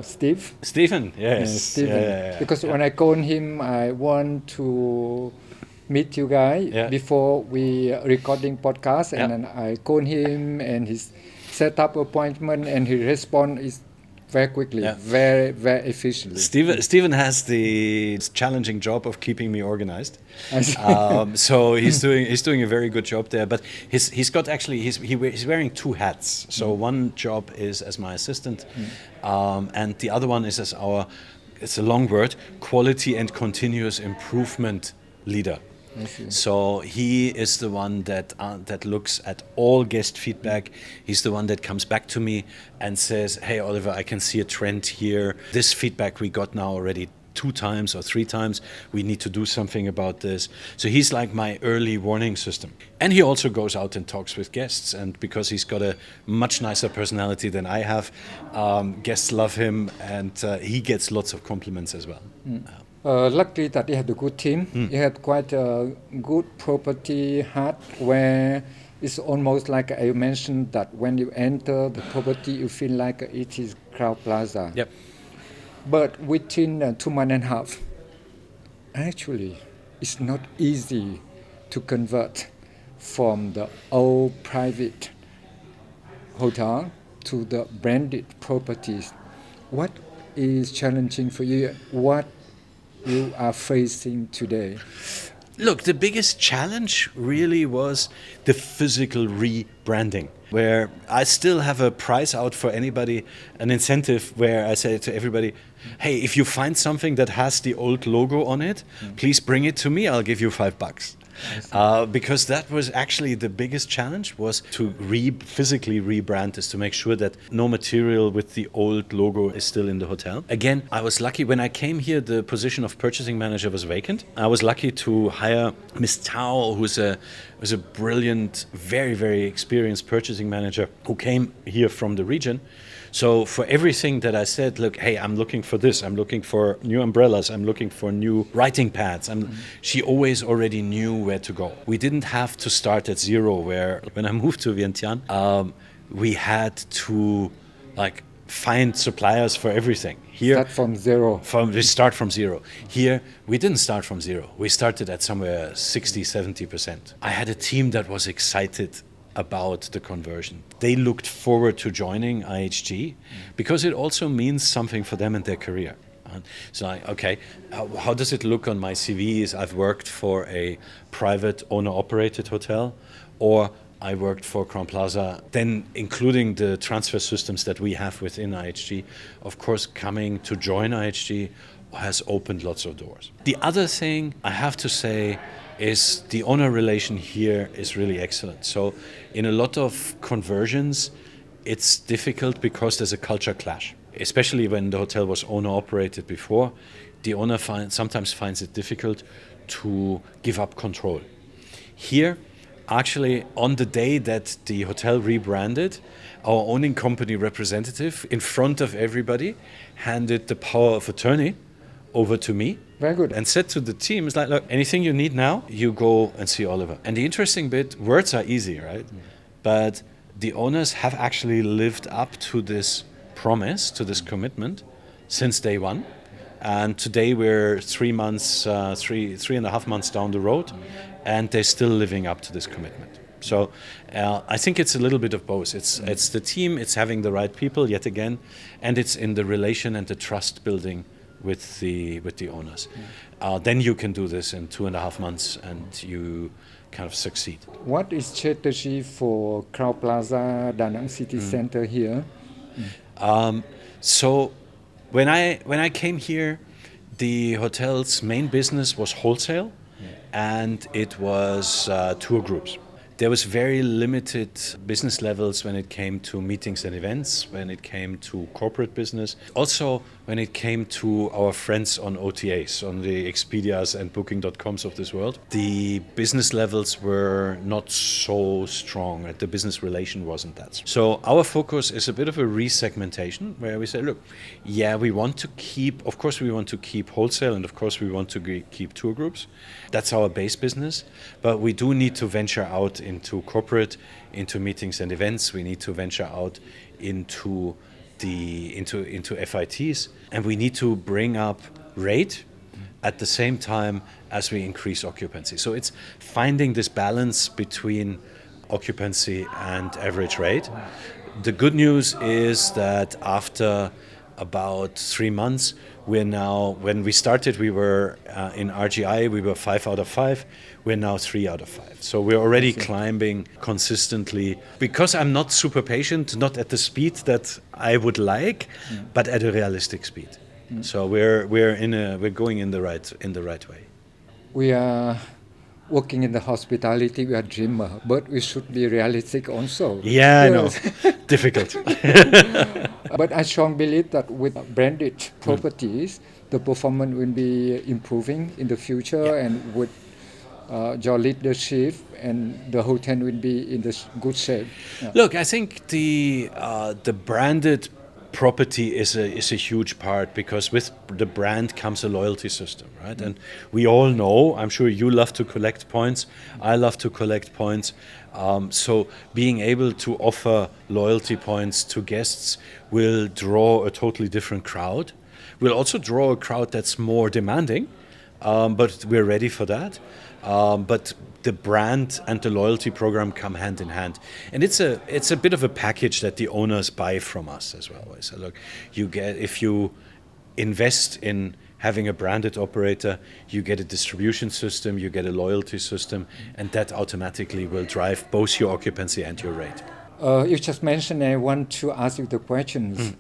Stephen, yes. Stephen. Because when I called him, I want to meet you guys before we recording podcast, and then I called him and he set up appointment and he respond is very quickly, very, very efficiently. Stephen has the challenging job of keeping me organized. So he's doing a very good job there. But he's wearing two hats. So one job is as my assistant, and the other one is as it's a long word, quality and continuous improvement leader. So he is the one that looks at all guest feedback. He's the one that comes back to me and says, hey, Oliver, I can see a trend here. This feedback we got now already 2 times or 3 times. We need to do something about this. So he's like my early warning system. And he also goes out and talks with guests. And because he's got a much nicer personality than I have, guests love him, and he gets lots of compliments as well. Luckily that he had a good team. He had quite a good property heart where it's almost like I mentioned that when you enter the property, you feel like it is Crowd Plaza. Yep. But within 2 months and a half, actually, it's not easy to convert from the old private hotel to the branded properties. What is challenging for you? What you are facing today? Look, the biggest challenge really was the physical rebranding, where I still have a prize out for anybody, an incentive where I say to everybody, hey, if you find something that has the old logo on it, please bring it to me, I'll give you $5. Because that was actually the biggest challenge, was to physically rebrand this, to make sure that no material with the old logo is still in the hotel. Again, I was lucky when I came here, the position of purchasing manager was vacant. I was lucky to hire Miss Tao, who's a brilliant, very, very experienced purchasing manager who came here from the region. So for everything that I said, look, hey, I'm looking for this, I'm looking for new umbrellas, I'm looking for new writing pads. She always already knew where to go. We didn't have to start at zero, where when I moved to Vientiane, we had to find suppliers for everything. Here, Start from zero. We start from zero. Here, we didn't start from zero. We started at somewhere 60, 70%. I had a team that was excited about the conversion. They looked forward to joining IHG because it also means something for them in their career. So how does it look on my CVs? I've worked for a private owner-operated hotel, or I worked for Crowne Plaza. Then including the transfer systems that we have within IHG, of course, coming to join IHG has opened lots of doors. The other thing I have to say is the owner relation here is really excellent. So in a lot of conversions, it's difficult because there's a culture clash. Especially when the hotel was owner-operated before, the owner sometimes finds it difficult to give up control. Here, actually, on the day that the hotel rebranded, our owning company representative, in front of everybody, handed the power of attorney over to me. Very good. And said to the team, it's like, look, anything you need now, you go and see Oliver. And the interesting bit, words are easy, right? But the owners have actually lived up to this promise, to this commitment, since day one. And today we're 3 months, 3.5 months down the road, and they're still living up to this commitment. So I think it's a little bit of both. It's the team, it's having the right people, yet again, and it's in the relation and the trust building with the owners. Then you can do this in 2.5 months, and you kind of succeed. What is strategy for Crowne Plaza Da Nang City Center here? So when I came here, the hotel's main business was wholesale, and it was tour groups. There was very limited business levels when it came to meetings and events, when it came to corporate business. Also, when it came to our friends on OTAs, on the Expedias and Booking.coms of this world, the business levels were not so strong. The business relation wasn't that strong. So our focus is a bit of a resegmentation, where we say, look, yeah, we want to keep, of course we want to keep wholesale, and of course we want to keep tour groups. That's our base business, but we do need to venture out into corporate, into meetings and events. We need to venture out into FITs, and we need to bring up rate at the same time as we increase occupancy. So it's finding this balance between occupancy and average rate. The good news is that after about 3 months, we're now, when we started, we were in RGI, we were 5 out of 5. We're now 3 out of 5. So we're already climbing consistently, because I'm not super patient, not at the speed that I would like, but at a realistic speed. So we're going in the right way. We are working in the hospitality, we are dreamer, but we should be realistic also. Yeah, I know. Difficult. But I strongly believe that with branded properties, the performance will be improving in the future, and with your leadership, and the hotel will be in this good shape. Yeah. Look, I think the branded property is a huge part, because with the brand comes a loyalty system, right? And we all know, I'm sure you love to collect points, I love to collect points. So being able to offer loyalty points to guests will draw a totally different crowd. We'll also draw a crowd that's more demanding, but we're ready for that. But the brand and the loyalty program come hand in hand, and it's a bit of a package that the owners buy from us as well. So look, you get, if you invest in having a branded operator, you get a distribution system, you get a loyalty system, and that automatically will drive both your occupancy and your rate. You just mentioned, I want to ask you the questions.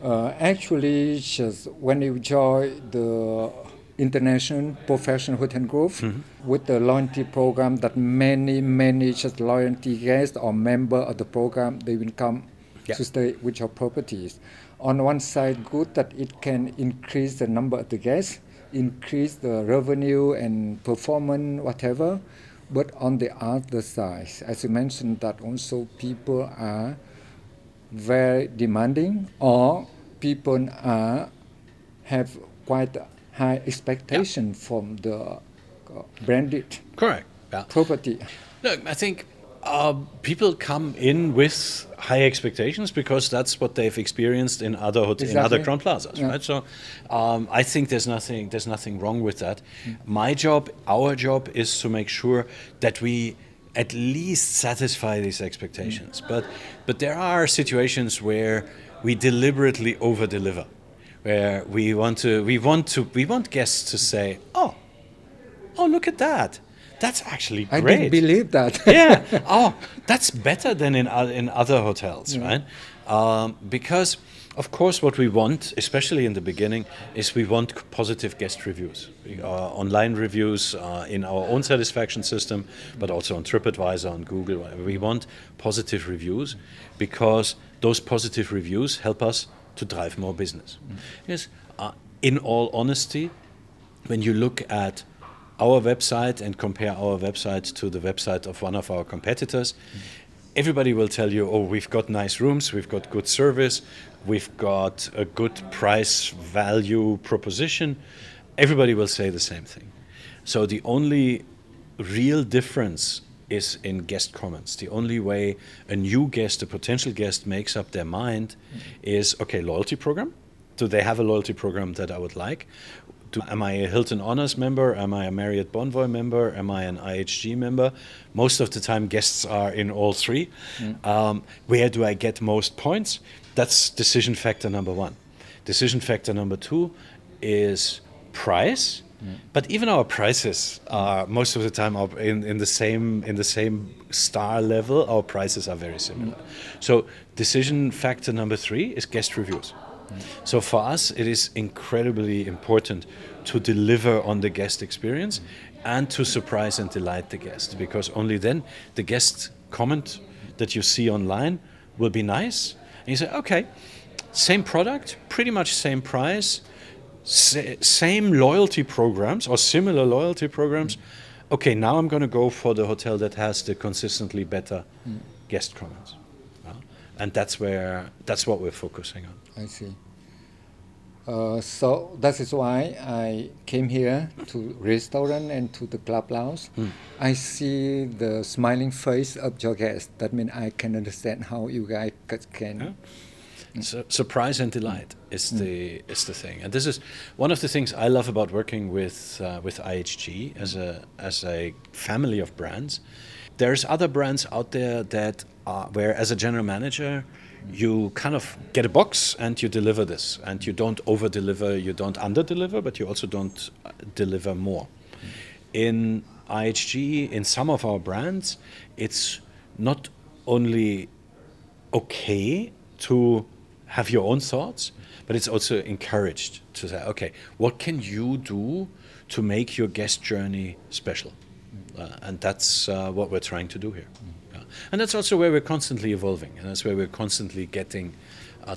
Actually, just when you join the International Professional Hotel Group with the loyalty program, that many just loyalty guests or member of the program, they will come to stay with your properties. On one side, good that it can increase the number of the guests, increase the revenue and performance, whatever. But on the other side, as you mentioned, that also people are very demanding, or people have quite high expectation from the branded Correct. Yeah. property. Look, I think people come in with high expectations because that's what they've experienced in other in other Exactly. Crown Plazas, Yeah. right? So I think there's nothing wrong with that. My job, our job, is to make sure that we at least satisfy these expectations. But there are situations where we deliberately over-deliver, where we want guests to say, oh, look at that. That's actually I great. didn't believe that. Yeah. Oh, that's better than in other hotels, right? Because, of course, what we want, especially in the beginning, is we want positive guest reviews, online reviews in our own satisfaction system, but also on TripAdvisor, on Google. We want positive reviews because those positive reviews help us to drive more business. Yes. In all honesty, when you look at our website and compare our website to the website of one of our competitors, everybody will tell you, oh, we've got nice rooms, we've got good service, we've got a good price value proposition. Everybody will say the same thing. So the only real difference is in guest comments. The only way a new guest, a potential guest, makes up their mind is, okay, loyalty program. Do they have a loyalty program that I would like? Am I a Hilton Honors member? Am I a Marriott Bonvoy member? Am I an IHG member? Most of the time, guests are in all three. Where do I get most points? That's decision factor number one. Decision factor number two is price. But even our prices are most of the time in the same star level. Our prices are very similar. So decision factor number three is guest reviews. So for us, it is incredibly important to deliver on the guest experience and to surprise and delight the guest, because only then the guest comment that you see online will be nice. And you say, okay, same product, pretty much same price, same loyalty programs or similar loyalty programs. Okay, now I'm going to go for the hotel that has the consistently better guest comments. And that's what we're focusing on. I see. So that is why I came here to restaurant and to the club lounge. I see the smiling face of your guests. That means I can understand how you guys can. So surprise and delight is the thing, and this is one of the things I love about working with IHG as a family of brands. There's other brands out there that where, as a general manager, you kind of get a box and you deliver this, and you don't over-deliver, you don't under-deliver, but you also don't deliver more. In IHG, in some of our brands, it's not only okay to have your own thoughts, but it's also encouraged to say, okay, what can you do to make your guest journey special? And that's what we're trying to do here. And that's also where we're constantly evolving, and that's where we're constantly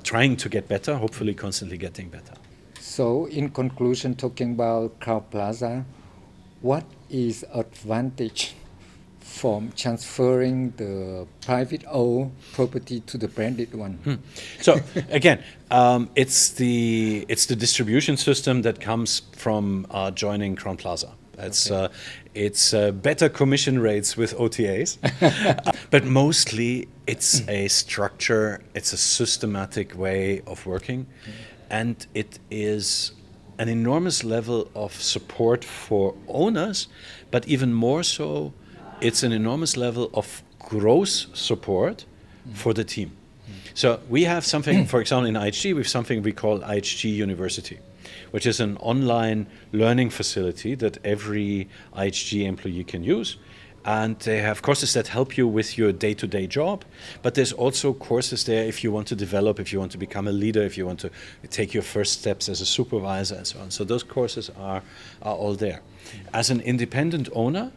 trying to get better, hopefully constantly getting better. So in conclusion, talking about Crown Plaza, what is advantage from transferring the private owned property to the branded one? So again, it's the distribution system that comes from joining Crown Plaza. It's better commission rates with OTAs, but mostly it's a structure, it's a systematic way of working, and it is an enormous level of support for owners, but even more so, it's an enormous level of growth support for the team. So we have something, for example, in IHG, we have something we call IHG University. which is an online learning facility that every IHG employee can use. And they have courses that help you with your day-to-day job, but there's also courses there if you want to develop, if you want to become a leader, if you want to take your first steps as a supervisor and so on. So those courses are all there. As an independent owner,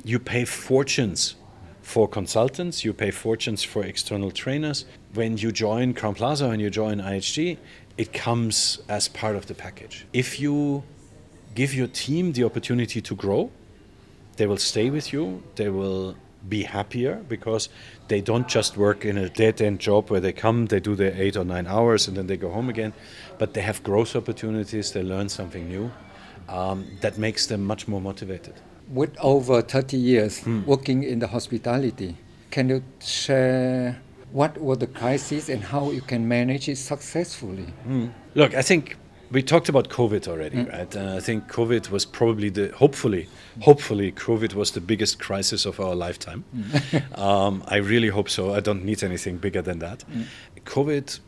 you pay fortunes for consultants, you pay fortunes for external trainers. When you join Crowne Plaza, when you join IHG, it comes as part of the package. If you give your team the opportunity to grow, they will stay with you, they will be happier because they don't just work in a dead-end job where they come, they do their 8 or 9 hours and then they go home again, but they have growth opportunities, they learn something new. That makes them much more motivated. With over 30 years working in the hospitality, can you share what were the crises and how you can manage it successfully? Look, I think we talked about COVID already, right? And I think COVID was probably hopefully COVID was the biggest crisis of our lifetime. I really hope so. I don't need anything bigger than that. COVID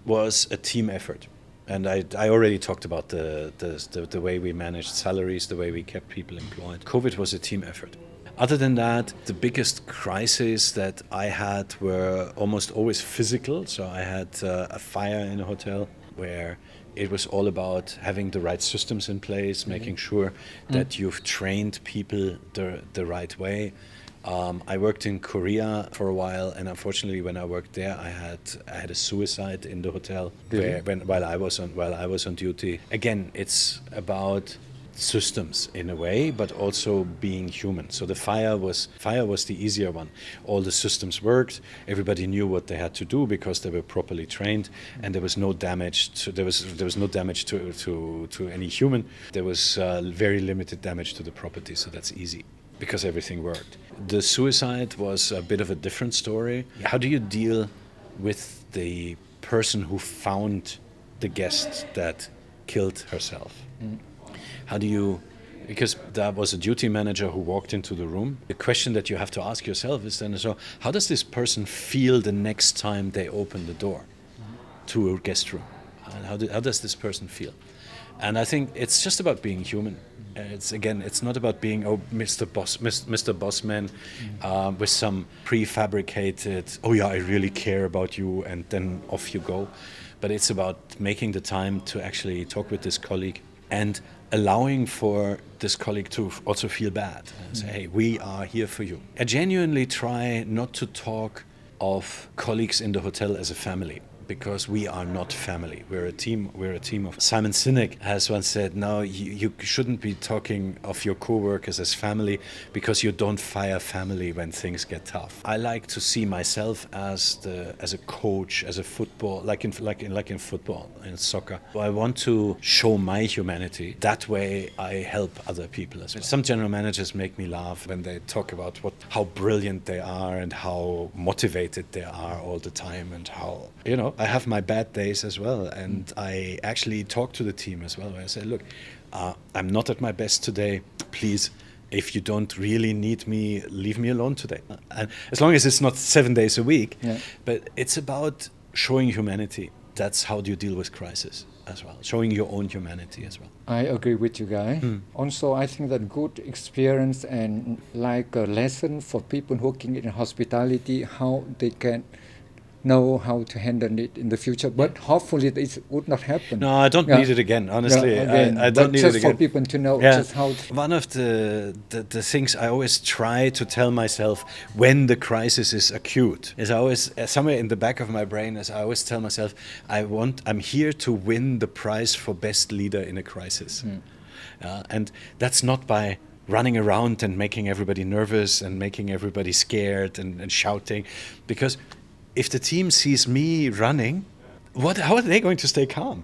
was a team effort. And I already talked about the way we managed salaries, the way we kept people employed. COVID was a team effort. Other than that, the biggest crises that I had were almost always physical. So I had a fire in a hotel where it was all about having the right systems in place, making sure that you've trained people the right way. I worked in Korea for a while, and unfortunately, when I worked there, I had a suicide in the hotel while I was on duty. Again, it's about systems in a way, but also being human. So the fire was the easier one. All the systems worked. Everybody knew what they had to do because they were properly trained, and there was no damage. There was no damage to any human. There was very limited damage to the property. So that's easy because everything worked. The suicide was a bit of a different story. How do you deal with the person who found the guest that killed herself? How do you, because that was a duty manager who walked into the room. The question that you have to ask yourself is then, so how does this person feel the next time they open the door to a guest room? And how does this person feel? And I think it's just about being human. It's not about being Mr. Bossman with some prefabricated, oh yeah, I really care about you, and then off you go. But it's about making the time to actually talk with this colleague and allowing for this colleague to also feel bad and say, hey, we are here for you. I genuinely try not to talk of colleagues in the hotel as a family, because we are not family. We're a team of. Simon Sinek has once said, no, you shouldn't be talking of your co-workers as family, because you don't fire family when things get tough. I like to see myself as a coach, as a football, like in football, in soccer. I want to show my humanity. That way I help other people as well. Some general managers make me laugh when they talk about how brilliant they are and how motivated they are all the time, and how, I have my bad days as well, and I actually talk to the team as well. I say, look, I'm not at my best today. Please, if you don't really need me, leave me alone today. And as long as it's not 7 days a week. Yeah. But it's about showing humanity. That's how do you deal with crisis as well, showing your own humanity as well. I agree with you, Guy. Also, I think that good experience and like a lesson for people working in hospitality, how they can know how to handle it in the future, but hopefully this would not happen. No, I don't need it again, honestly. I don't need it again. Just for people to know just how. One of the things I always try to tell myself when the crisis is acute is I always, somewhere in the back of my brain, as I always tell myself, I'm here to win the prize for best leader in a crisis. And that's not by running around and making everybody nervous and making everybody scared and shouting, because if the team sees me running, how are they going to stay calm?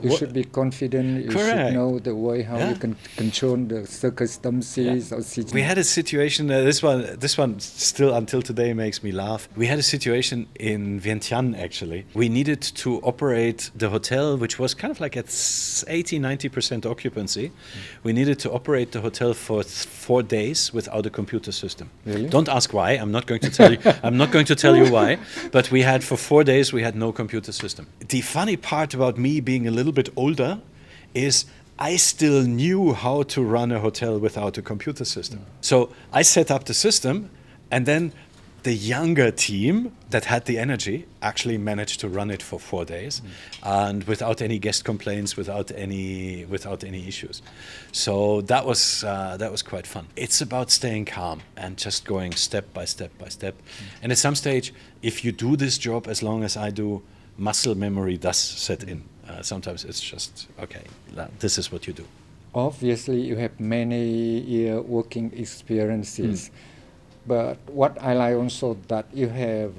You should be confident. You should know the way how you can control the circumstances or situations. We had a situation. This one still until today makes me laugh. We had a situation in Vientiane actually. We needed to operate the hotel, which was kind of like at 80-90% occupancy. We needed to operate the hotel for 4 days without a computer system. Really? Don't ask why. I'm not going to tell you. I'm not going to tell you why. But we had for 4 days we had no computer system. The funny part about me being a little bit older is I still knew how to run a hotel without a computer system. So I set up the system, and then the younger team that had the energy actually managed to run it for 4 days, and without any guest complaints, without any issues. So that was quite fun. It's about staying calm and just going step by step by step. And at some stage, if you do this job as long as I do, muscle memory does set in. Sometimes it's just, okay, this is what you do. Obviously, you have many year working experiences, but what I like also that you have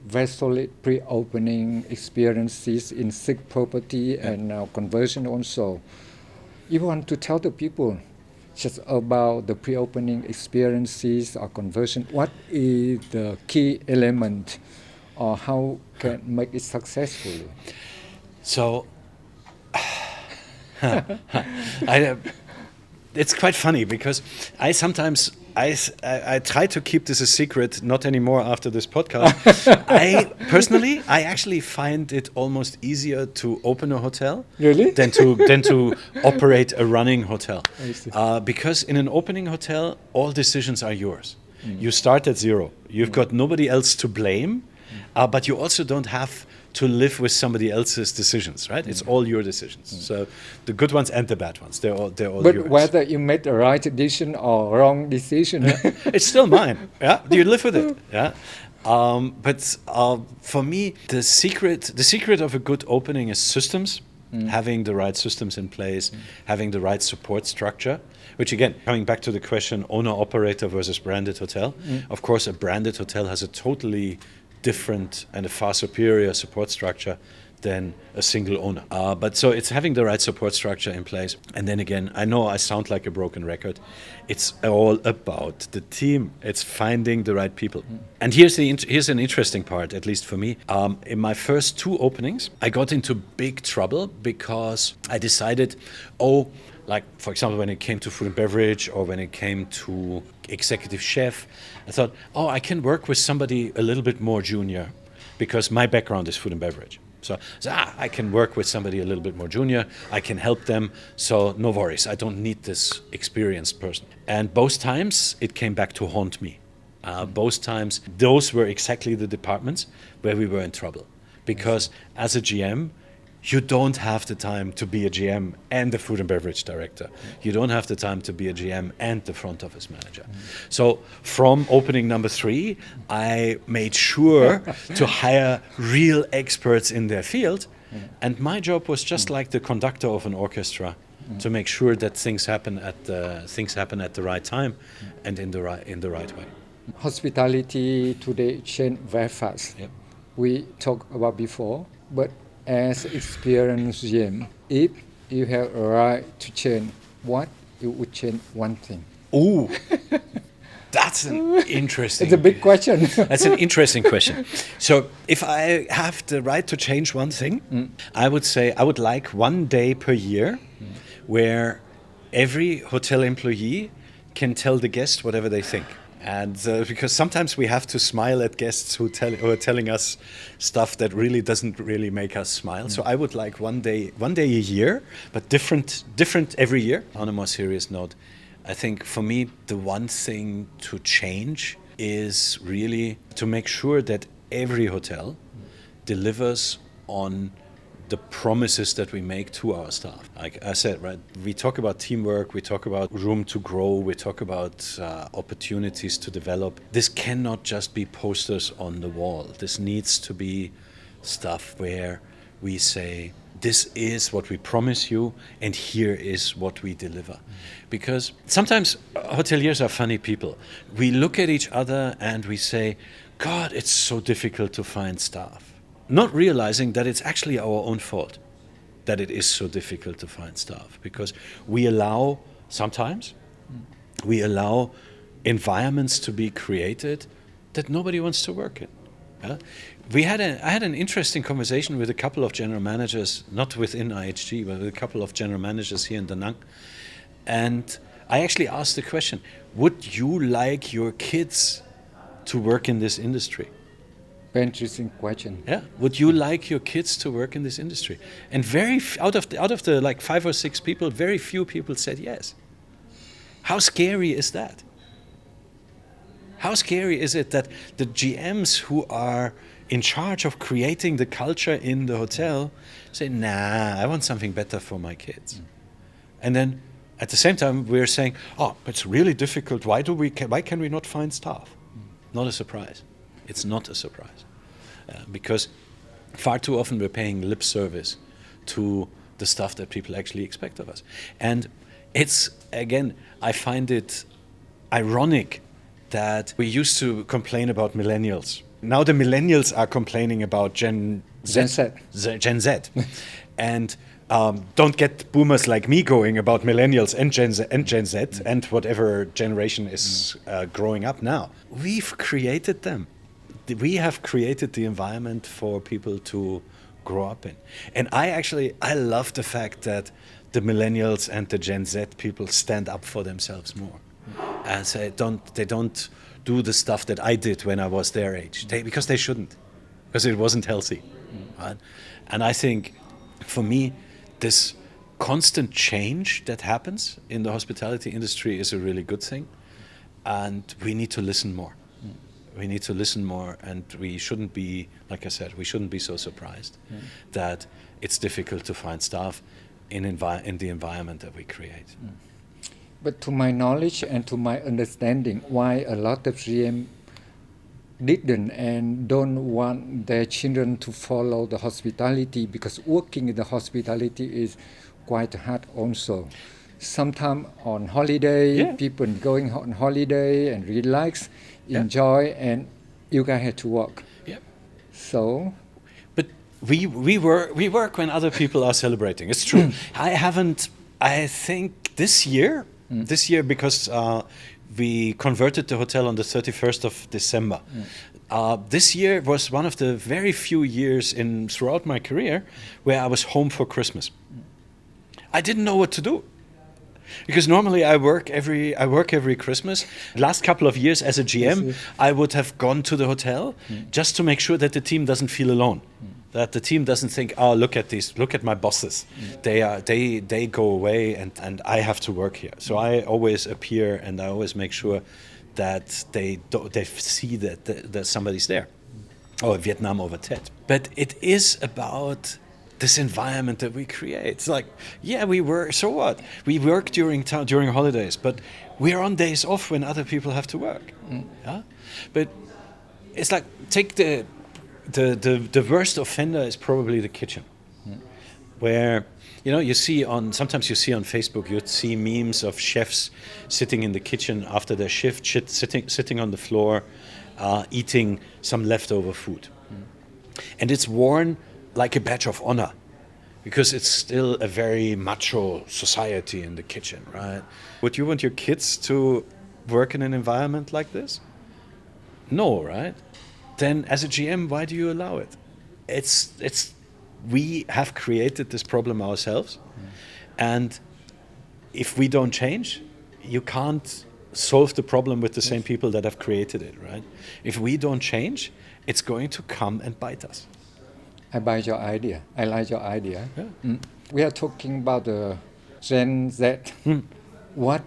very solid pre-opening experiences in sick property and now conversion also. You want to tell the people just about the pre-opening experiences or conversion, what is the key element or how can make it successful? So, it's quite funny because I sometimes I try to keep this a secret, not anymore after this podcast. I actually find it almost easier to open a hotel Really? than to operate a running hotel. I see. Because in an opening hotel, all decisions are yours. You start at zero. You've got nobody else to blame, but you also don't have to live with somebody else's decisions, right? It's all your decisions. So the good ones and the bad ones, they're all But yours. whether you made the right decision or wrong decision, It's still mine. Yeah, you live with it. Yeah, but for me, the secret of a good opening is systems. Having the right systems in place, having the right support structure. Which again, coming back to the question, owner-operator versus branded hotel. Of course, a branded hotel has a totally different and a far superior support structure than a single owner. But so it's having the right support structure in place. And then again, I know I sound like a broken record. It's all about the team. It's finding the right people. And here's an interesting part, at least for me. In my first 2 openings, I got into big trouble because I decided, like, for example, when it came to food and beverage or when it came to executive chef, I thought, I can work with somebody a little bit more junior because my background is food and beverage. So I can work with somebody a little bit more junior. I can help them. So no worries. I don't need this experienced person. And both times it came back to haunt me. Both times those were exactly the departments where we were in trouble. Because as a GM, you don't have the time to be a GM and the food and beverage director. You don't have the time to be a GM and the front office manager. So from opening number 3, I made sure to hire real experts in their field. And my job was just like the conductor of an orchestra, to make sure that things happen at the right time and in the right way. hospitality today change very fast. Yep. We talked about before, but as experienced GM, if you have a right to change, what you would change one thing? Ooh, that's an interesting. It's a big question. That's an interesting question. So, if I have the right to change one thing, I would say I would like 1 day per year where every hotel employee can tell the guest whatever they think. And because sometimes we have to smile at guests who are telling us stuff that really doesn't really make us smile. So I would like 1 day a year, but different every year. On a more serious note, I think for me the one thing to change is really to make sure that every hotel delivers on the promises that we make to our staff. Like I said, right, we talk about teamwork, we talk about room to grow, we talk about opportunities to develop. This cannot just be posters on the wall. This needs to be stuff where we say, this is what we promise you, and here is what we deliver. Because sometimes hoteliers are funny people. We look at each other and we say, God, it's so difficult to find staff. Not realizing that it's actually our own fault that it is so difficult to find staff, because we allow environments to be created that nobody wants to work in. I had an interesting conversation with a couple of general managers, not within IHG, but with a couple of general managers here in Da Nang. And I actually asked the question, would you like your kids to work in this industry? Very interesting question. Yeah. Would you like your kids to work in this industry? And out of the like 5 or 6 people, very few people said yes. How scary is that? How scary is it that the GMs who are in charge of creating the culture in the hotel say, nah, I want something better for my kids. And then at the same time, we're saying, oh, it's really difficult. Why can we not find staff? Not a surprise. It's not a surprise. Because far too often we're paying lip service to the stuff that people actually expect of us. And it's, again, I find it ironic that we used to complain about millennials. Now the millennials are complaining about Gen Z. And don't get boomers like me going about millennials and Gen Z and whatever generation is growing up now. We've created them. We have created the environment for people to grow up in. And I love the fact that the millennials and the Gen Z people stand up for themselves more. And say they don't do the stuff that I did when I was their age. Because they shouldn't. Because it wasn't healthy. Right? And I think, for me, this constant change that happens in the hospitality industry is a really good thing. And we need to listen more. We need to listen more, and we shouldn't be, like I said, we shouldn't be so surprised that it's difficult to find staff in the environment that we create. But to my knowledge and to my understanding, why a lot of GM didn't and don't want their children to follow the hospitality, because working in the hospitality is quite hard also. Sometimes on holiday, people going on holiday and relax, enjoy, and you guys have to work. Yeah. So, but we work when other people are celebrating. It's true. I think this year, because we converted the hotel on the 31st of December. This year was one of the very few years throughout my career where I was home for Christmas. I didn't know what to do. Because normally I work every Christmas. Last couple of years as a GM, I would have gone to the hotel just to make sure that the team doesn't feel alone. That the team doesn't think, oh, look at my bosses. They go away and I have to work here. So I always appear and I always make sure that they see that somebody's there. Or Vietnam over Tet. But it is about this environment that we create. It's like, we work, so what? We work during holidays, but we're on days off when other people have to work. Yeah? But it's like, take the worst offender is probably the kitchen. Where, sometimes you see on Facebook, you see memes of chefs sitting in the kitchen after their shift, sitting on the floor, eating some leftover food. And it's worn like a badge of honor, because it's still a very macho society in the kitchen, right? Would you want your kids to work in an environment like this? No, right? Then as a GM, why do you allow it? We have created this problem ourselves, and if we don't change, you can't solve the problem with the same people that have created it, right? If we don't change, it's going to come and bite us. I buy your idea. I like your idea. Yeah. We are talking about the Gen Z. What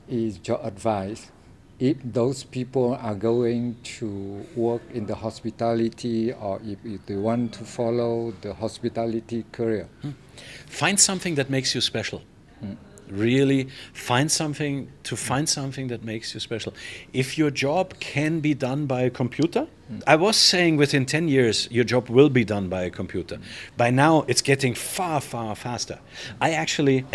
is your advice if those people are going to work in the hospitality, or if they want to follow the hospitality career? Find something that makes you special. Really find something that makes you special. If your job can be done by a computer, I was saying within 10 years your job will be done by a computer. By now it's getting far, far faster. I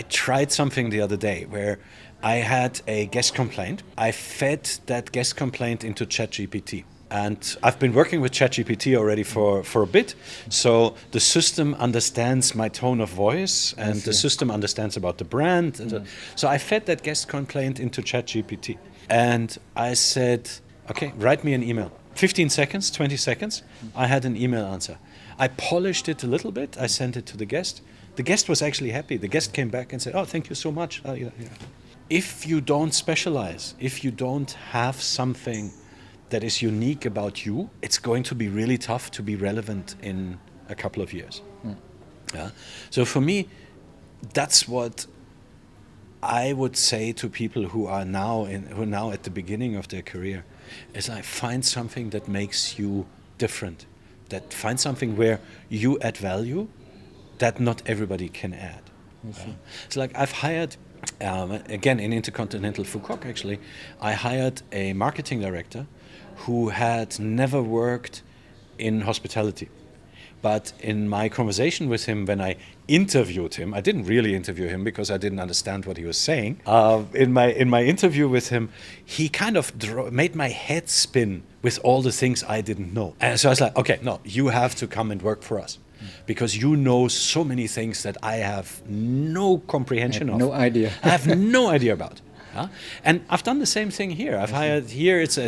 tried something the other day where I had a guest complaint. I fed that guest complaint into ChatGPT. And I've been working with ChatGPT already for a bit, so the system understands my tone of voice, and the system understands about the brand. So I fed that guest complaint into ChatGPT, and I said, okay, write me an email. 15 seconds, 20 seconds, I had an email answer. I polished it a little bit, I sent it to the guest. The guest was actually happy. The guest came back and said, oh, thank you so much. If you don't specialize, if you don't have something that is unique about you, it's going to be really tough to be relevant in a couple of years. Yeah. So for me, that's what I would say to people who are now at the beginning of their career, is like, find something that makes you different, that find something where you add value that not everybody can add. So like I've hired, again in Intercontinental Phuket actually, I hired a marketing director who had never worked in hospitality. But in my conversation with him, when I interviewed him, I didn't really interview him because I didn't understand what he was saying. In my interview with him, he kind of made my head spin with all the things I didn't know. And so I was like, okay, no, you have to come and work for us, because you know so many things that I have no comprehension of. No idea. I have no idea about. And I've done the same thing here. I've hired here. It's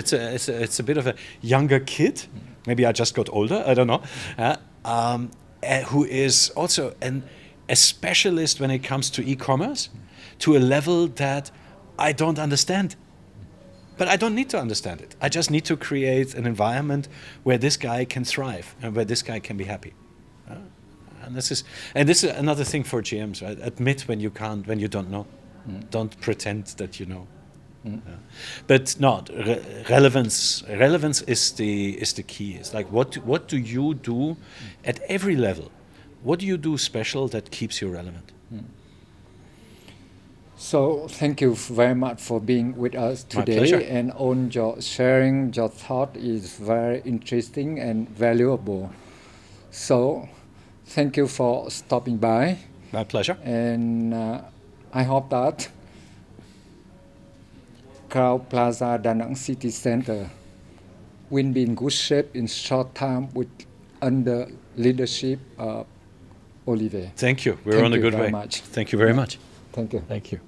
a bit of a younger kid. Maybe I just got older. I don't know. Who is also a specialist when it comes to e-commerce, to a level that I don't understand. But I don't need to understand it. I just need to create an environment where this guy can thrive and where this guy can be happy. And this is another thing for GMs, right? Admit when you can't, when you don't know. Don't pretend that you know. But no, relevance is the key. It's like what do you do at every level? What do you do special that keeps you relevant? So thank you very much for being with us My today, pleasure. and on your sharing your thought is very interesting and valuable. So thank you for stopping by, My pleasure. and I hope that Crowd Plaza Da Nang City Center will be in good shape in short time under leadership of Olivier. Thank you. We're Thank on a you good very way. much. Thank you very much. Thank you. Thank you.